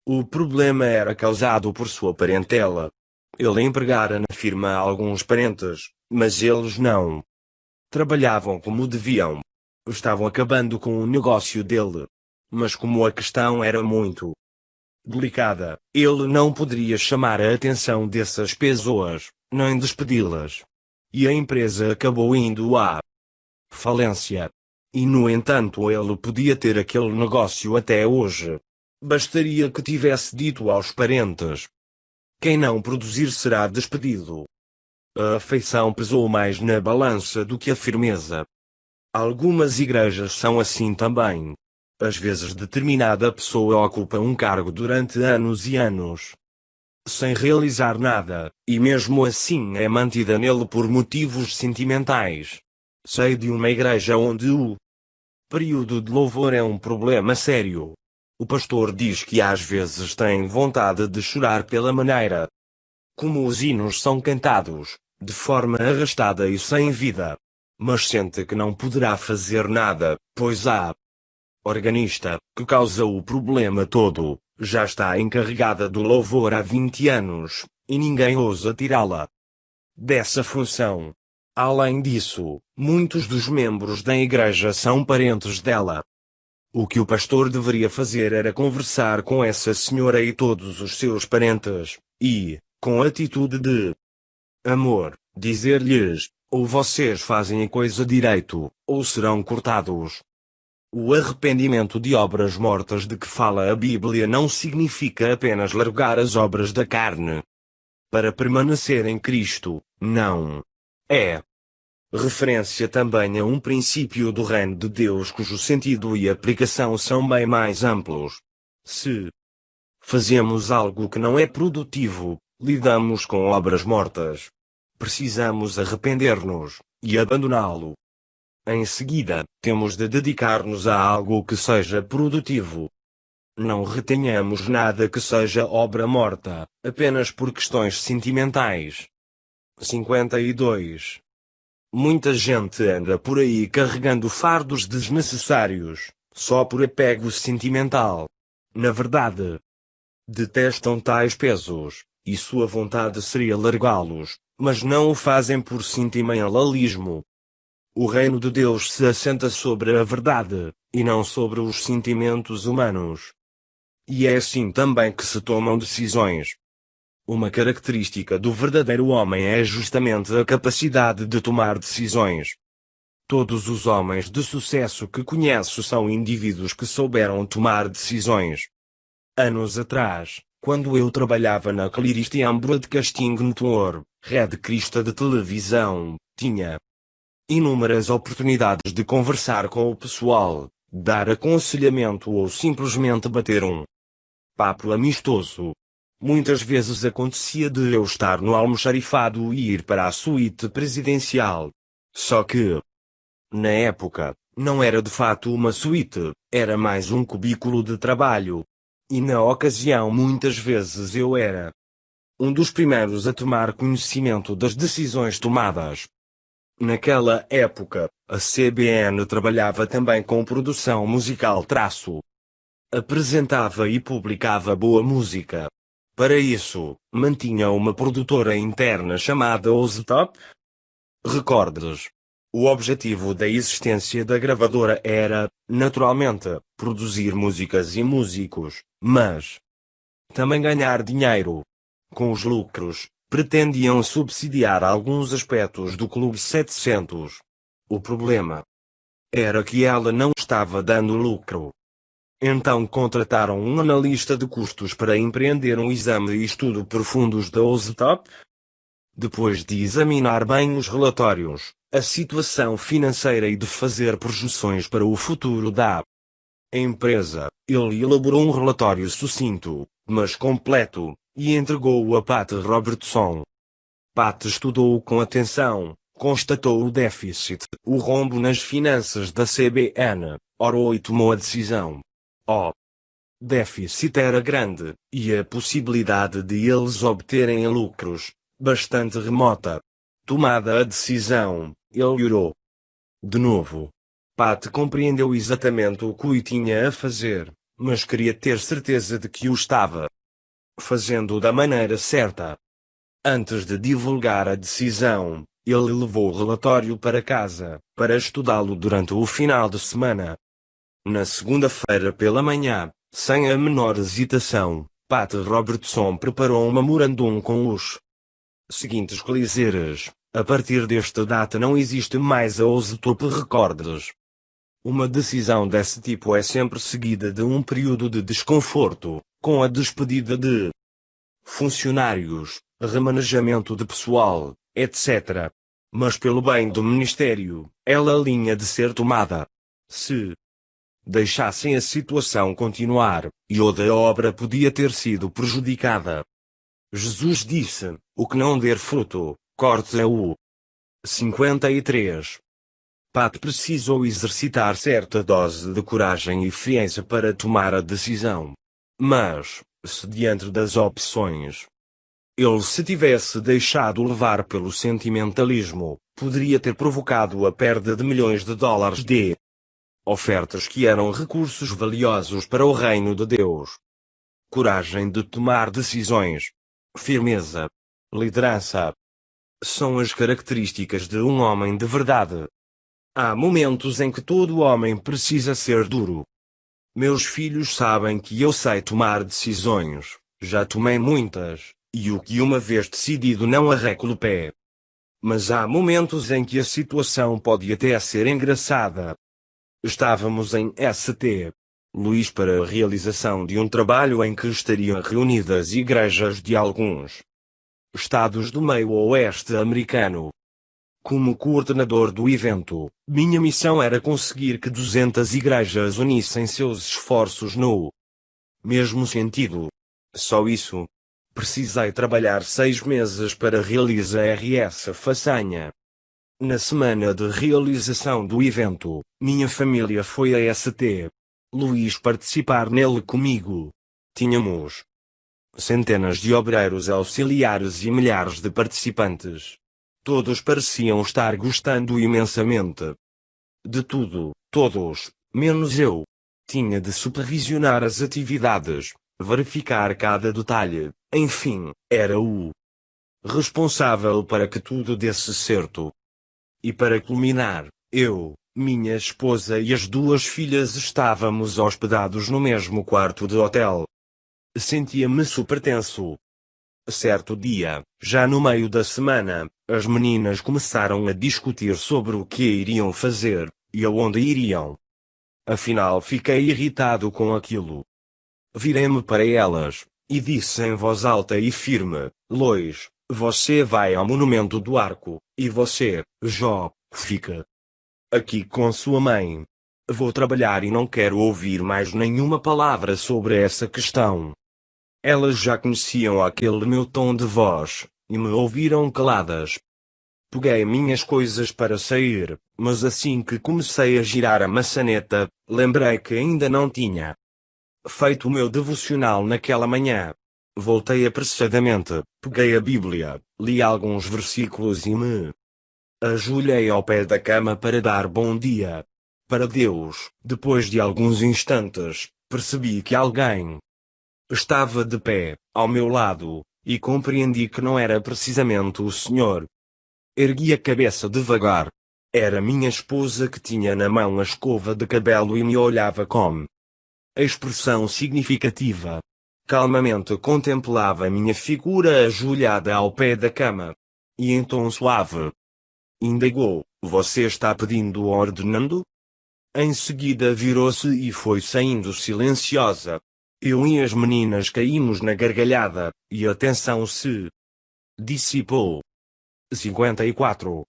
O problema era causado por sua parentela. Ele empregara na firma alguns parentes, mas eles não trabalhavam como deviam. Estavam acabando com o negócio dele. Mas como a questão era muito delicada, ele não poderia chamar a atenção dessas pessoas, nem despedi-las. E a empresa acabou indo à falência. E no entanto ele podia ter aquele negócio até hoje. Bastaria que tivesse dito aos parentes: quem não produzir será despedido. A afeição pesou mais na balança do que a firmeza. Algumas igrejas são assim também. Às vezes determinada pessoa ocupa um cargo durante anos e anos, sem realizar nada, e mesmo assim é mantida nele por motivos sentimentais. Sei de uma igreja onde o período de louvor é um problema sério. O pastor diz que às vezes tem vontade de chorar pela maneira como os hinos são cantados, de forma arrastada e sem vida. Mas sente que não poderá fazer nada, pois a organista, que causa o problema todo, já está encarregada do louvor há 20 anos, e ninguém ousa tirá-la dessa função. Além disso, muitos dos membros da igreja são parentes dela. O que o pastor deveria fazer era conversar com essa senhora e todos os seus parentes, e, com atitude de amor, dizer-lhes: ou vocês fazem a coisa direito, ou serão cortados. O arrependimento de obras mortas de que fala a Bíblia não significa apenas largar as obras da carne. para permanecer em Cristo, não. É referência também a um princípio do reino de Deus cujo sentido e aplicação são bem mais amplos. Se fazemos algo que não é produtivo, lidamos com obras mortas. Precisamos arrepender-nos e abandoná-lo. Em seguida, temos de dedicar-nos a algo que seja produtivo. Não retenhamos nada que seja obra morta, apenas por questões sentimentais. 52. Muita gente anda por aí carregando fardos desnecessários, só por apego sentimental. Na verdade, detestam tais pesos, e sua vontade seria largá-los, mas não o fazem por sentimentalismo. O reino de Deus se assenta sobre a verdade, e não sobre os sentimentos humanos. E é assim também que se tomam decisões. Uma característica do verdadeiro homem é justamente a capacidade de tomar decisões. Todos os homens de sucesso que conheço são indivíduos que souberam tomar decisões. Anos atrás, quando eu trabalhava na Christian Broadcasting Network, rede cristã de televisão, tinha inúmeras oportunidades de conversar com o pessoal, dar aconselhamento ou simplesmente bater um papo amistoso. Muitas vezes acontecia de eu estar no almoxarifado e ir para a suíte presidencial. Só que, na época, não era de fato uma suíte, era mais um cubículo de trabalho. E na ocasião muitas vezes eu era um dos primeiros a tomar conhecimento das decisões tomadas. Naquela época, a CBN trabalhava também com produção musical apresentava e publicava boa música. Para isso, mantinha uma produtora interna chamada Oz Top Records. O objetivo da existência da gravadora era, naturalmente, produzir músicas e músicos, mas também ganhar dinheiro. Com os lucros, pretendiam subsidiar alguns aspectos do Clube 700. O problema era que ela não estava dando lucro. Então contrataram um analista de custos para empreender um exame e estudo profundos da OZTOP. Depois de examinar bem os relatórios, a situação financeira e de fazer projeções para o futuro da empresa, ele elaborou um relatório sucinto, mas completo, e entregou-o a Pat Robertson. Pat estudou-o com atenção, constatou o déficit, o rombo nas finanças da CBN, orou e tomou a decisão. O déficit era grande, e a possibilidade de eles obterem lucros, bastante remota. Tomada a decisão, ele orou. De novo. Pat compreendeu exatamente o que tinha a fazer, mas queria ter certeza de que o estava fazendo da maneira certa. Antes de divulgar a decisão, ele levou o relatório para casa, para estudá-lo durante o final de semana. Na segunda-feira pela manhã, sem a menor hesitação, Pat Robertson preparou um memorandum com os seguintes clichês: a partir desta data não existe mais a OZTOP Records. Uma decisão desse tipo é sempre seguida de um período de desconforto, com a despedida de funcionários, remanejamento de pessoal, etc. Mas pelo bem do ministério, ela linha de ser tomada. Se deixassem a situação continuar, e toda a obra podia ter sido prejudicada. Jesus disse, o que não der fruto, corte-o. 53. Pat precisou exercitar certa dose de coragem e frieza para tomar a decisão. Mas, se diante das opções, ele se tivesse deixado levar pelo sentimentalismo, poderia ter provocado a perda de milhões de dólares de ofertas que eram recursos valiosos para o reino de Deus. Coragem de tomar decisões, firmeza, liderança, são as características de um homem de verdade. Há momentos em que todo homem precisa ser duro. Meus filhos sabem que eu sei tomar decisões, já tomei muitas, e o que uma vez decidido não arreco o pé. Mas há momentos em que a situação pode até ser engraçada. Estávamos em St. Louis para a realização de um trabalho em que estariam reunidas igrejas de alguns Estados do Meio-Oeste americano. Como coordenador do evento, minha missão era conseguir que 200 igrejas unissem seus esforços no mesmo sentido. Só isso. Precisei trabalhar 6 meses para realizar essa façanha. Na semana de realização do evento, minha família foi a St. Louis participar nele comigo. Tínhamos centenas de obreiros auxiliares e milhares de participantes. Todos pareciam estar gostando imensamente de tudo, todos, menos eu. Tinha de supervisionar as atividades, verificar cada detalhe, enfim, era o responsável para que tudo desse certo. E para culminar, eu, minha esposa e as 2 filhas estávamos hospedados no mesmo quarto de hotel. Sentia-me super tenso. Certo dia, já no meio da semana, as meninas começaram a discutir sobre o que iriam fazer, e aonde iriam. Afinal fiquei irritado com aquilo. Virei-me para elas, e disse em voz alta e firme: Lois, você vai ao Monumento do Arco, e você, Jó, fica aqui com sua mãe. Vou trabalhar e não quero ouvir mais nenhuma palavra sobre essa questão. Elas já conheciam aquele meu tom de voz, e me ouviram caladas. Peguei minhas coisas para sair, mas assim que comecei a girar a maçaneta, lembrei que ainda não tinha feito o meu devocional naquela manhã. Voltei apressadamente, peguei a Bíblia, li alguns versículos e me ajoelhei ao pé da cama para dar bom dia para Deus. Depois de alguns instantes, percebi que alguém estava de pé, ao meu lado, e compreendi que não era precisamente o Senhor. Ergui a cabeça devagar. Era minha esposa que tinha na mão a escova de cabelo e me olhava com expressão significativa. Calmamente contemplava minha figura ajoelhada ao pé da cama. E em tom suave indagou: Você está pedindo ou ordenando? Em seguida virou-se e foi saindo silenciosa. Eu e as meninas caímos na gargalhada, e a tensão se dissipou. 54.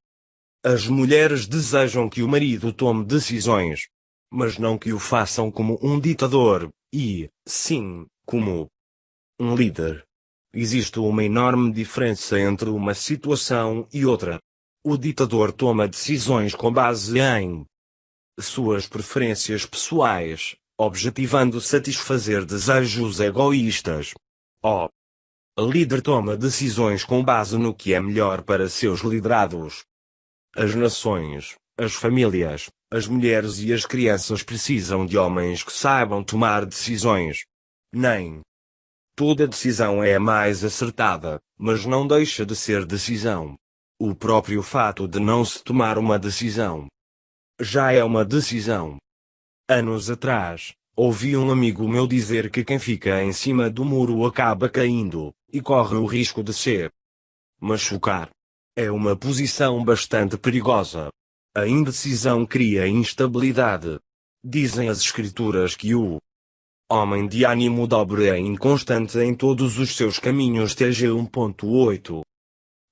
As mulheres desejam que o marido tome decisões, mas não que o façam como um ditador, e, sim, como um líder. Existe uma enorme diferença entre uma situação e outra. O ditador toma decisões com base em suas preferências pessoais, objetivando satisfazer desejos egoístas. O líder toma decisões com base no que é melhor para seus liderados. As nações, as famílias, as mulheres e as crianças precisam de homens que saibam tomar decisões. Nem toda decisão é a mais acertada, mas não deixa de ser decisão. O próprio fato de não se tomar uma decisão já é uma decisão. Anos atrás, ouvi um amigo meu dizer que quem fica em cima do muro acaba caindo, e corre o risco de se machucar. É uma posição bastante perigosa. A indecisão cria instabilidade. Dizem as escrituras que o homem de ânimo dobre é inconstante em todos os seus caminhos. TG 1.8.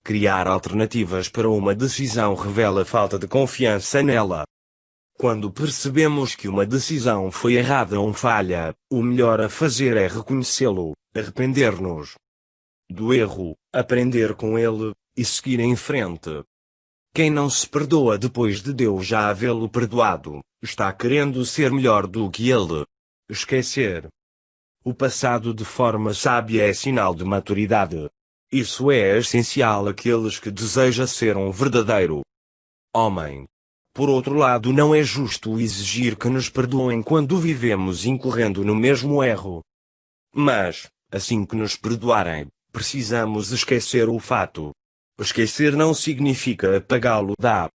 Criar alternativas para uma decisão revela falta de confiança nela. Quando percebemos que uma decisão foi errada ou falha, o melhor a fazer é reconhecê-lo, arrepender-nos do erro, aprender com ele, e seguir em frente. Quem não se perdoa depois de Deus já havê-lo perdoado, está querendo ser melhor do que ele. Esquecer o passado de forma sábia é sinal de maturidade. Isso é essencial àqueles que desejam ser um verdadeiro homem. Por outro lado, não é justo exigir que nos perdoem quando vivemos incorrendo no mesmo erro. Mas, assim que nos perdoarem, precisamos esquecer o fato. Esquecer não significa apagá-lo da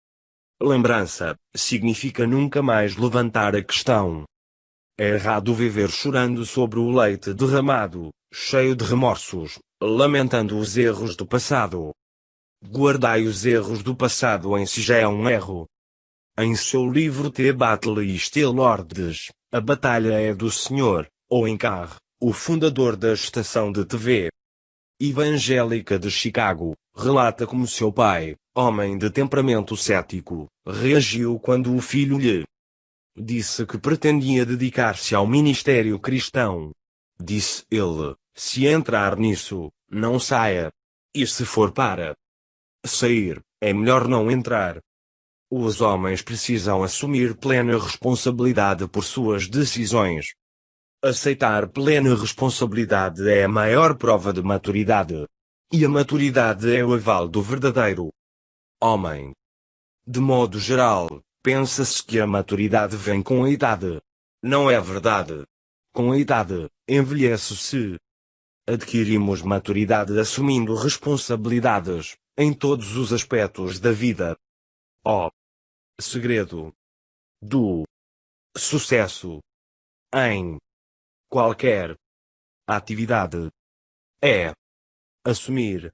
lembrança, significa nunca mais levantar a questão. É errado viver chorando sobre o leite derramado, cheio de remorsos, lamentando os erros do passado. Guardai os erros do passado em si já é um erro. Em seu livro The Battle is the Lord's, A Batalha é do Senhor, ou em Carr, o fundador da estação de TV evangélica de Chicago, relata como seu pai, homem de temperamento cético, reagiu quando o filho lhe disse que pretendia dedicar-se ao ministério cristão. Disse ele: se entrar nisso, não saia. E se for para sair, é melhor não entrar. Os homens precisam assumir plena responsabilidade por suas decisões. Aceitar plena responsabilidade é a maior prova de maturidade. E a maturidade é o aval do verdadeiro homem. De modo geral, pensa-se que a maturidade vem com a idade. Não é verdade. Com a idade, envelhece-se. Adquirimos maturidade assumindo responsabilidades, em todos os aspectos da vida. O segredo do sucesso em qualquer atividade é assumir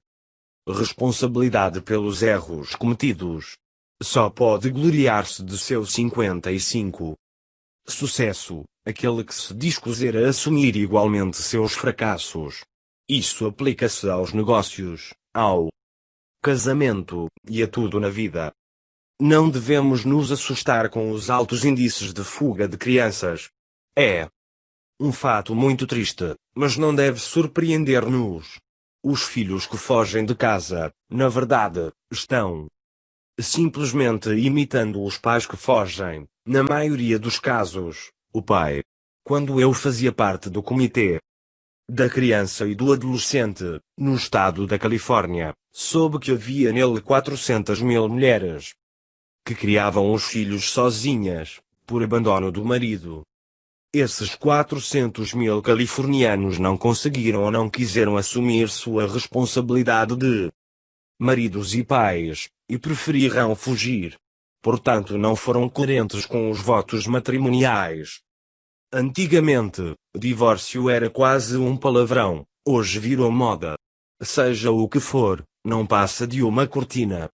responsabilidade pelos erros cometidos. Só pode gloriar-se de seu 55. Sucesso, aquele que se dispuser a assumir igualmente seus fracassos. Isso aplica-se aos negócios, ao casamento, e a tudo na vida. Não devemos nos assustar com os altos índices de fuga de crianças. É um fato muito triste, mas não deve surpreender-nos. Os filhos que fogem de casa, na verdade, estão simplesmente imitando os pais que fogem. Na maioria dos casos, o pai. Quando eu fazia parte do comitê da criança e do adolescente, no estado da Califórnia, soube que havia nele 400.000 mulheres que criavam os filhos sozinhas, por abandono do marido. Esses 400.000 californianos não conseguiram ou não quiseram assumir sua responsabilidade de maridos e pais, e preferiram fugir. Portanto, não foram coerentes com os votos matrimoniais. Antigamente, divórcio era quase um palavrão, hoje virou moda. Seja o que for, não passa de uma cortina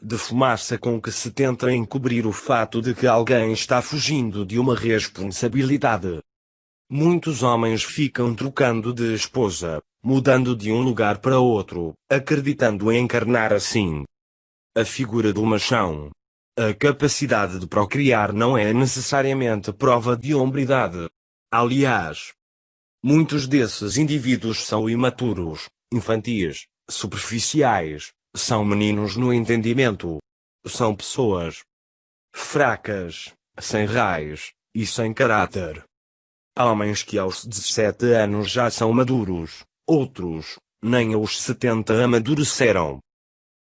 de fumaça com que se tenta encobrir o fato de que alguém está fugindo de uma responsabilidade. Muitos homens ficam trocando de esposa, mudando de um lugar para outro, acreditando em encarnar assim a figura do machão. A capacidade de procriar não é necessariamente prova de hombridade. Aliás, muitos desses indivíduos são imaturos, infantis, superficiais, são meninos no entendimento. São pessoas fracas, sem raiz e sem caráter. Homens que aos 17 anos já são maduros, outros, nem aos 70 amadureceram.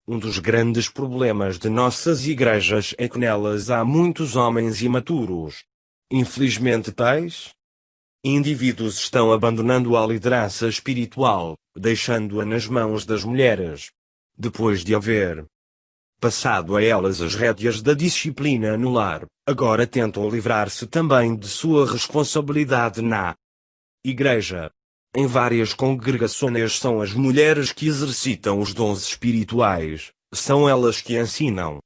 Um dos grandes problemas de nossas igrejas é que nelas há muitos homens imaturos. Infelizmente tais indivíduos estão abandonando a liderança espiritual, deixando-a nas mãos das mulheres. Depois de haver passado a elas as rédeas da disciplina no lar, agora tentam livrar-se também de sua responsabilidade na igreja. Em várias congregações são as mulheres que exercitam os dons espirituais, são elas que ensinam,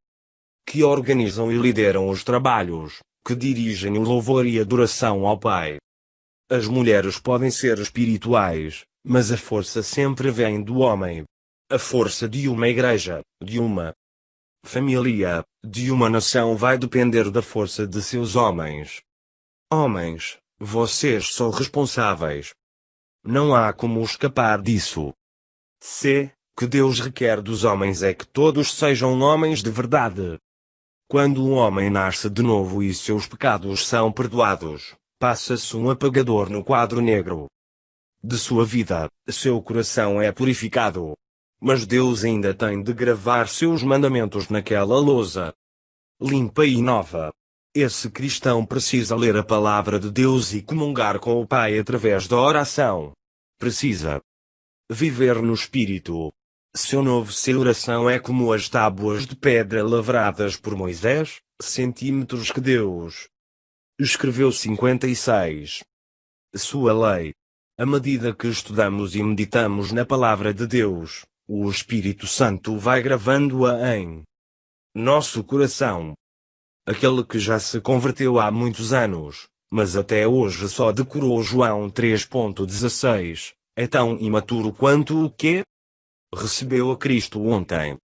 que organizam e lideram os trabalhos, que dirigem o louvor e adoração ao Pai. As mulheres podem ser espirituais, mas a força sempre vem do homem. A força de uma igreja, de uma família, de uma nação vai depender da força de seus homens. Homens, vocês são responsáveis. Não há como escapar disso. Que Deus requer dos homens é que todos sejam homens de verdade. Quando um homem nasce de novo e seus pecados são perdoados, passa-se um apagador no quadro negro de sua vida, seu coração é purificado. Mas Deus ainda tem de gravar seus mandamentos naquela lousa limpa e nova. Esse cristão precisa ler a palavra de Deus e comungar com o Pai através da oração. Precisa viver no Espírito. Seu novo ser oração é como as tábuas de pedra lavradas por Moisés, centímetros que Deus escreveu 56. Sua lei. À medida que estudamos e meditamos na palavra de Deus, o Espírito Santo vai gravando-a em nosso coração. Aquele que já se converteu há muitos anos, mas até hoje só decorou João 3.16, É tão imaturo quanto o que recebeu a Cristo ontem.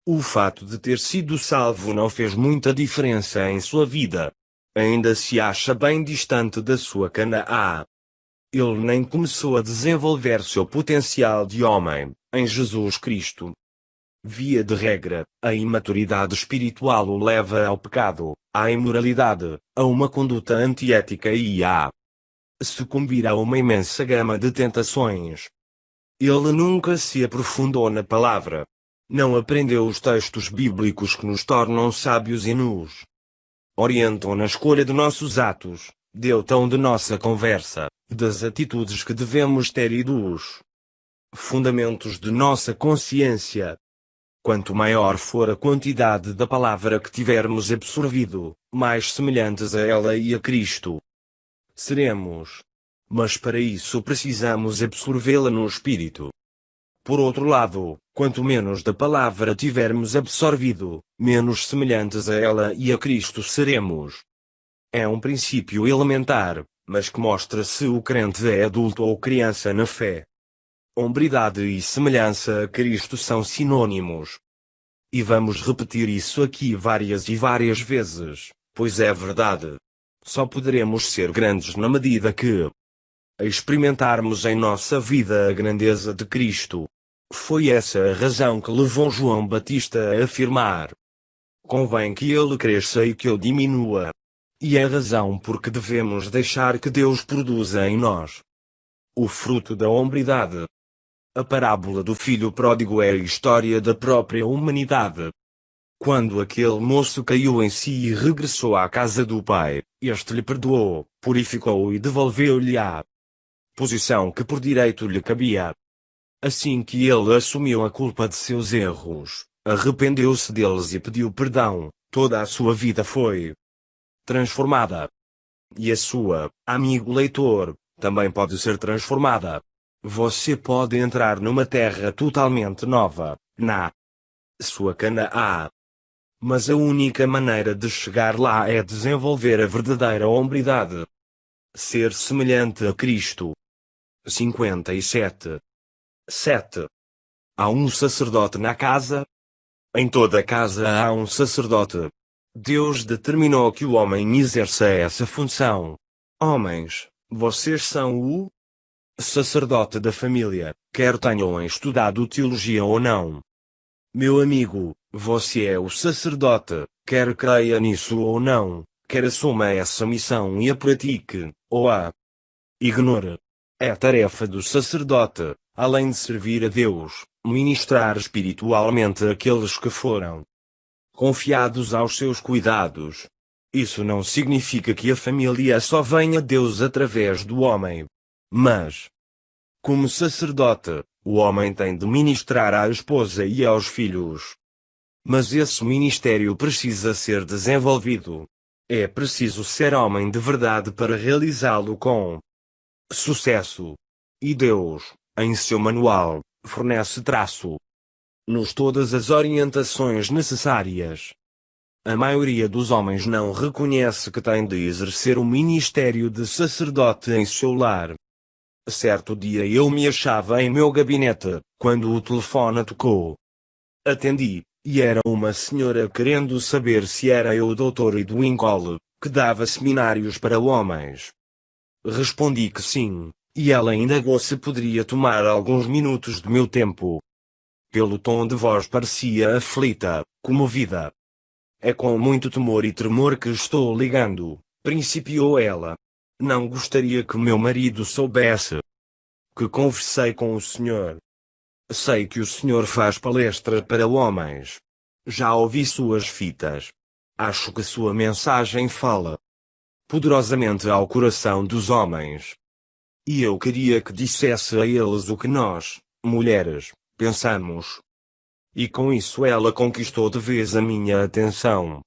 O fato de ter sido salvo não fez muita diferença em sua vida. Ainda se acha bem distante da sua Canaã. Ele nem começou a desenvolver seu potencial de homem, em Jesus Cristo. Via de regra, a imaturidade espiritual o leva ao pecado, à imoralidade, a uma conduta antiética e a sucumbir a uma imensa gama de tentações. Ele nunca se aprofundou na palavra. Não aprendeu os textos bíblicos que nos tornam sábios e nos orientam na escolha de nossos atos, deu tom de nossa conversa, das atitudes que devemos ter e dos fundamentos de nossa consciência. Quanto maior for a quantidade da palavra que tivermos absorvido, mais semelhantes a ela e a Cristo seremos. Mas para isso precisamos absorvê-la no Espírito. Por outro lado, quanto menos da palavra tivermos absorvido, menos semelhantes a ela e a Cristo seremos. É um princípio elementar, mas que mostra se o crente é adulto ou criança na fé. Hombridade e semelhança a Cristo são sinônimos. E vamos repetir isso aqui várias e várias vezes, pois é verdade. Só poderemos ser grandes na medida que experimentarmos em nossa vida a grandeza de Cristo. Foi essa a razão que levou João Batista a afirmar: convém que ele cresça e que eu diminua. E é a razão por que devemos deixar que Deus produza em nós o fruto da hombridade. A parábola do filho pródigo é a história da própria humanidade. Quando aquele moço caiu em si e regressou à casa do pai, este lhe perdoou, purificou-o e devolveu-lhe a posição que por direito lhe cabia. Assim que ele assumiu a culpa de seus erros, arrependeu-se deles e pediu perdão, toda a sua vida foi transformada. E a sua, amigo leitor, também pode ser transformada. Você pode entrar numa terra totalmente nova, na sua Canaã. Mas a única maneira de chegar lá é desenvolver a verdadeira hombridade. Ser semelhante a Cristo. 57. 7. Há um sacerdote na casa? Em toda casa há um sacerdote. Deus determinou que o homem exerça essa função. Homens, vocês são o sacerdote da família, quer tenham estudado teologia ou não. Meu amigo, você é o sacerdote, quer creia nisso ou não, quer assuma essa missão e a pratique, ou a ignore. É tarefa do sacerdote, além de servir a Deus, ministrar espiritualmente aqueles que foram confiados aos seus cuidados. Isso não significa que a família só venha a Deus através do homem. Mas, como sacerdote, o homem tem de ministrar à esposa e aos filhos. Mas esse ministério precisa ser desenvolvido. É preciso ser homem de verdade para realizá-lo com sucesso. E Deus, em seu manual, fornece traço-nos todas as orientações necessárias. A maioria dos homens não reconhece que tem de exercer o ministério de sacerdote em seu lar. Certo dia eu me achava em meu gabinete, quando o telefone tocou. Atendi, e era uma senhora querendo saber se era eu o Dr. Edwin Cole, que dava seminários para homens. Respondi que sim, e ela indagou se poderia tomar alguns minutos do meu tempo. Pelo tom de voz parecia aflita, comovida. É com muito temor e tremor que estou ligando, principiou ela. Não gostaria que meu marido soubesse que conversei com o senhor. Sei que o senhor faz palestra para homens. Já ouvi suas fitas. Acho que sua mensagem fala poderosamente ao coração dos homens. E eu queria que dissesse a eles o que nós, mulheres, pensamos. E com isso ela conquistou de vez a minha atenção.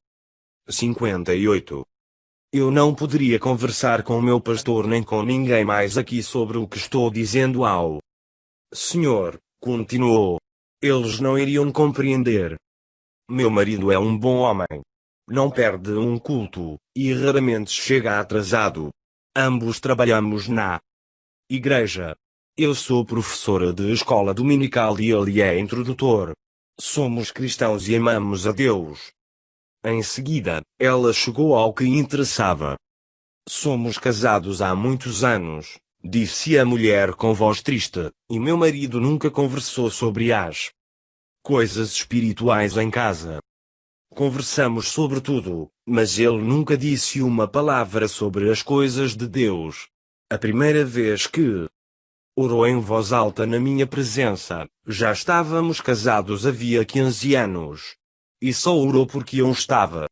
58. Eu não poderia conversar com meu pastor nem com ninguém mais aqui sobre o que estou dizendo ao senhor, continuou. Eles não iriam compreender. Meu marido é um bom homem. Não perde um culto, e raramente chega atrasado. Ambos trabalhamos na igreja. Eu sou professora de escola dominical e ele é introdutor. Somos cristãos e amamos a Deus. Em seguida, ela chegou ao que interessava. Somos casados há muitos anos, disse a mulher com voz triste, e meu marido nunca conversou sobre as coisas espirituais em casa. Conversamos sobre tudo, mas ele nunca disse uma palavra sobre as coisas de Deus. A primeira vez que orou em voz alta na minha presença, já estávamos casados havia 15 anos. E só orou porque eu estava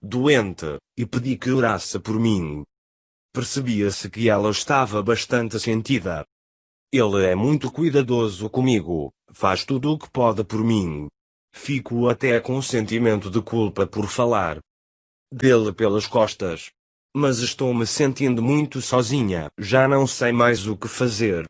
doente, e pedi que orasse por mim. Percebia-se que ela estava bastante sentida. Ele é muito cuidadoso comigo, faz tudo o que pode por mim. Fico até com um sentimento de culpa por falar dele pelas costas. Mas estou me sentindo muito sozinha, já não sei mais o que fazer.